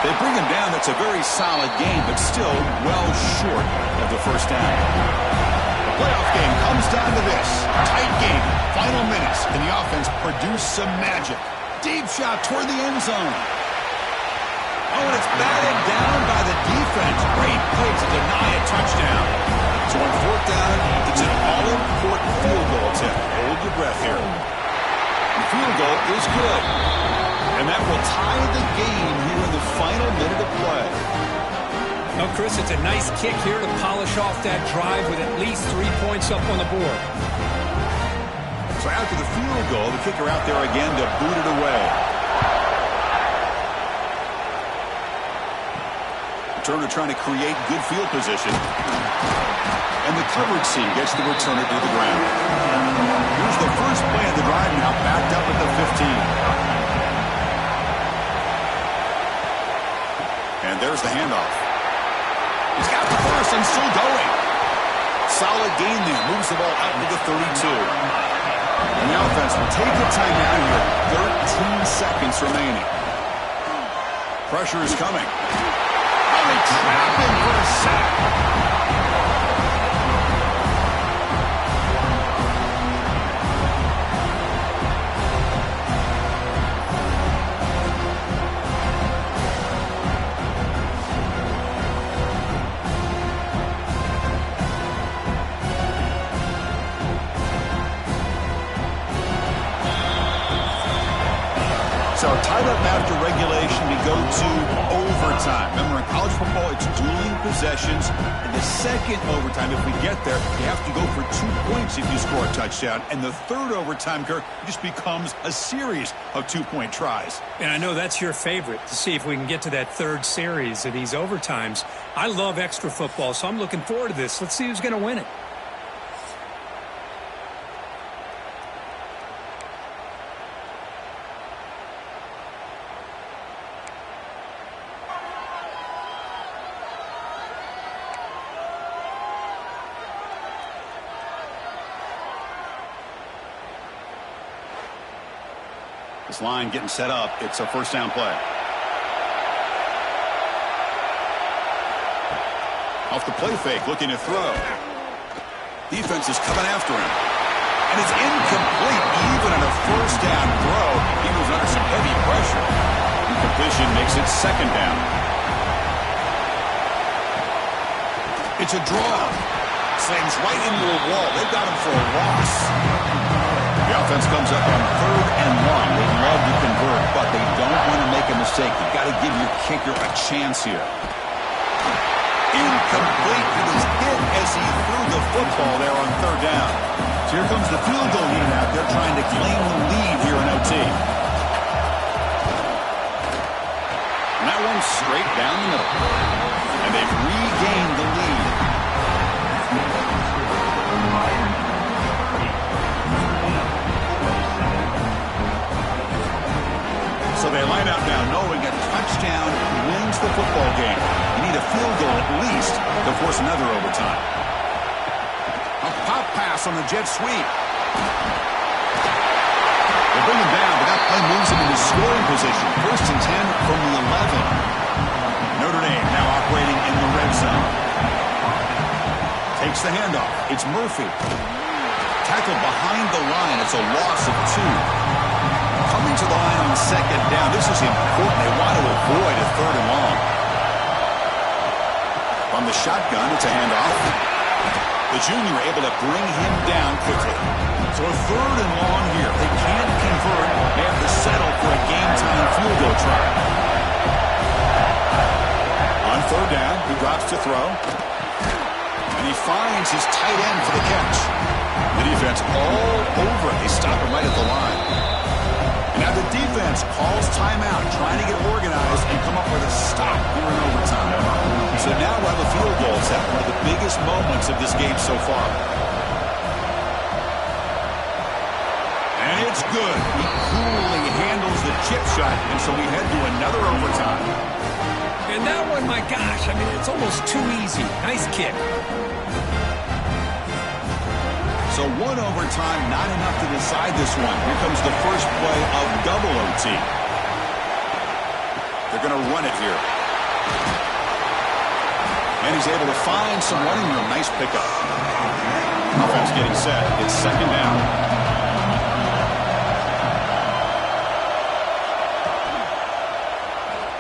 They bring him down. That's a very solid game, but still well short of the first down. The playoff game comes down to this. Tight game. Final minutes. Can the offense produce some magic? Deep shot toward the end zone. Oh, and it's batted down by the defense. Great play to deny a touchdown. So on fourth down, it's an all-important field goal attempt. Hold your breath here. The field goal is good. And that will tie the game here in the final minute of play. Well, Chris, it's a nice kick here to polish off that drive with at least 3 points up on the board. So after the field goal, the kicker out there again to boot it away. Turner trying to create good field position. And the coverage team gets the returner to the ground. Here's the first play of the drive now, backed up at the 15. And there's the handoff. He's got the first and still going. Solid gain there. Moves the ball out to the 32. And the offense will take a timeout here. 13 seconds remaining. Pressure is coming. Oh, they trap him for a sack. So tied up after regulation, we go to overtime. Remember, in college football, it's dueling possessions. In the second overtime, if we get there, you have to go for 2 points if you score a touchdown. And the third overtime, Kirk, just becomes a series of 2-point tries. And I know that's your favorite, to see if we can get to that third series of these overtimes. I love extra football, so I'm looking forward to this. Let's see who's going to win it. This line getting set up. It's a first down play. Off the play fake, looking to throw. Defense is coming after him. And it's incomplete, even on a first down throw. He was under some heavy pressure. Incompletion makes it second down. It's a draw. Slams right into a wall. They've got him for a loss. The offense comes up on 3rd and 1. They'd love to convert, but they don't want to make a mistake. You've got to give your kicker a chance here. Incomplete. He was hit as he threw the football there on 3rd down. So here comes the field goal unit out there trying to claim the lead here in OT. And that one's straight down the middle. And they've regained the lead. So they line out now knowing a touchdown wins the football game. You need a field goal at least to force another overtime. A pop pass on the jet sweep. They bring him down, but that play moves him into scoring position. 1st and 10 from the 11. Notre Dame now operating in the red zone. Takes the handoff. It's Murphy. Tackled behind the line. It's a loss of 2. Coming to the line on 2nd down. This is important. They want to avoid a 3rd and long. From the shotgun, it's a handoff. The junior able to bring him down quickly. So a 3rd and long here. They can't convert. They have to settle for a game-time field goal try. On 3rd down, he drops to throw. And he finds his tight end for the catch. The defense all over it. They stop him right at the line. Now the defense calls timeout, trying to get organized and come up with a stop here in overtime. So now we'll have a field goal. It's at one of the biggest moments of this game so far. And it's good. He coolly handles the chip shot, and so we head to another overtime. And that one, my gosh, I mean, it's almost too easy. Nice kick. So one overtime, not enough to decide this one. Here comes the first play of double OT. They're going to run it here. And he's able to find some running room. Nice pickup. Offense getting set. It's 2nd down.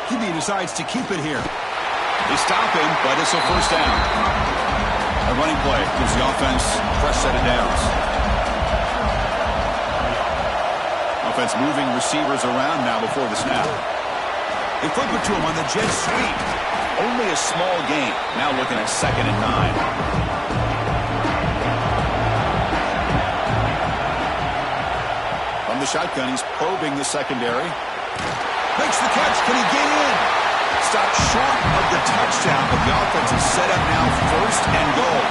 QB decides to keep it here. They stop him, but it's a first down. A running play gives the offense a fresh set of downs. Offense moving receivers around now before the snap. They flip it to him on the jet sweep. Only a small gain. Now looking at 2nd and 9. From the shotgun, he's probing the secondary. Makes the catch. Can he get in? Stopped short of the touchdown, but the offense is set up now 1st and goal.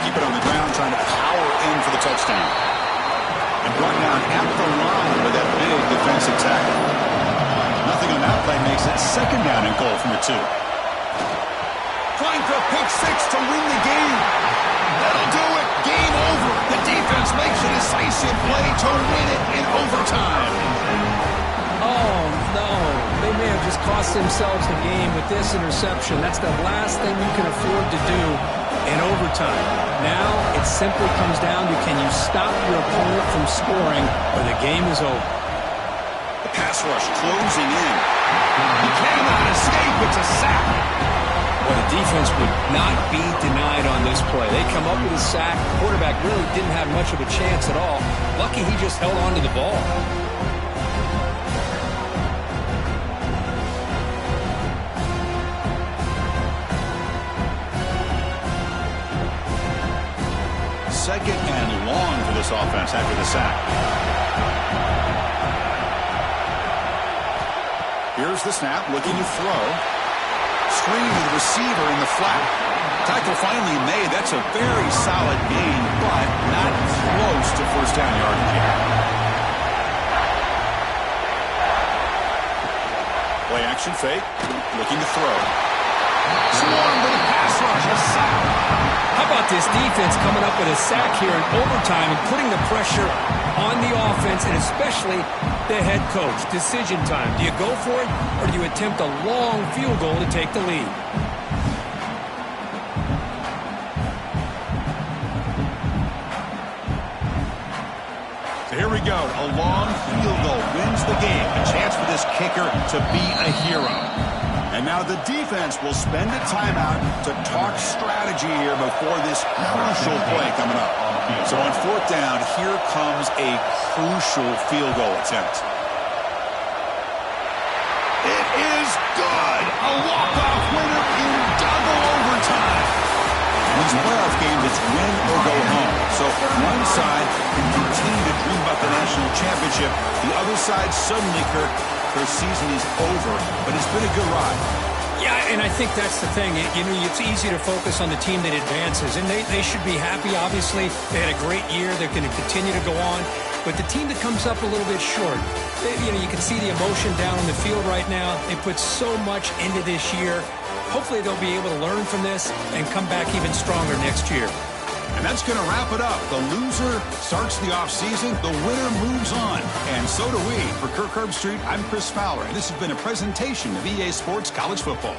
Keep it on the ground, trying to power in for the touchdown. And brought down at the line with that big defensive tackle. Nothing on that play makes it second down and goal from the 2. Trying for a pick 6 to win the game. That'll do it. Game over. The defense makes a decisive play to win it in overtime. Oh, no. They may have just cost themselves the game with this interception. That's the last thing you can afford to do in overtime. Now it simply comes down to, can you stop your opponent from scoring or the game is over. The pass rush closing in. He cannot escape. It's a sack. Well, the defense would not be denied on this play. They come up with a sack. The quarterback really didn't have much of a chance at all. Lucky he just held on to the ball. Second and long for this offense after the sack. Here's the snap, looking to throw. Screen to the receiver in the flat. Tackle finally made. That's a very solid gain, but not close to first down yardage here. Play action fake. Looking to throw. Swarm with a pass rush. A sack. How about this defense coming up with a sack here in overtime and putting the pressure on the offense and especially the head coach? Decision time. Do you go for it or do you attempt a long field goal to take the lead? So here we go. A long field goal wins the game. A chance for this kicker to be a hero. And now the defense will spend a timeout to talk strategy here before this crucial play coming up. So on fourth down, here comes a crucial field goal attempt. It is good. A walk-off winner in double overtime. In these playoff games, it's win or go home. So one side can continue to dream about the national championship. The other side suddenly, Kirk, their season is over, but it's been a good ride. Yeah, and I think that's the thing. You know, it's easy to focus on the team that advances, and they should be happy, obviously. They had a great year. They're going to continue to go on. But the team that comes up a little bit short, you can see the emotion down on the field right now. They put so much into this year. Hopefully they'll be able to learn from this and come back even stronger next year. And that's going to wrap it up. The loser starts the offseason. The winner moves on. And so do we. For Kirk Herbstreit, I'm Chris Fowler. And this has been a presentation of EA Sports College Football.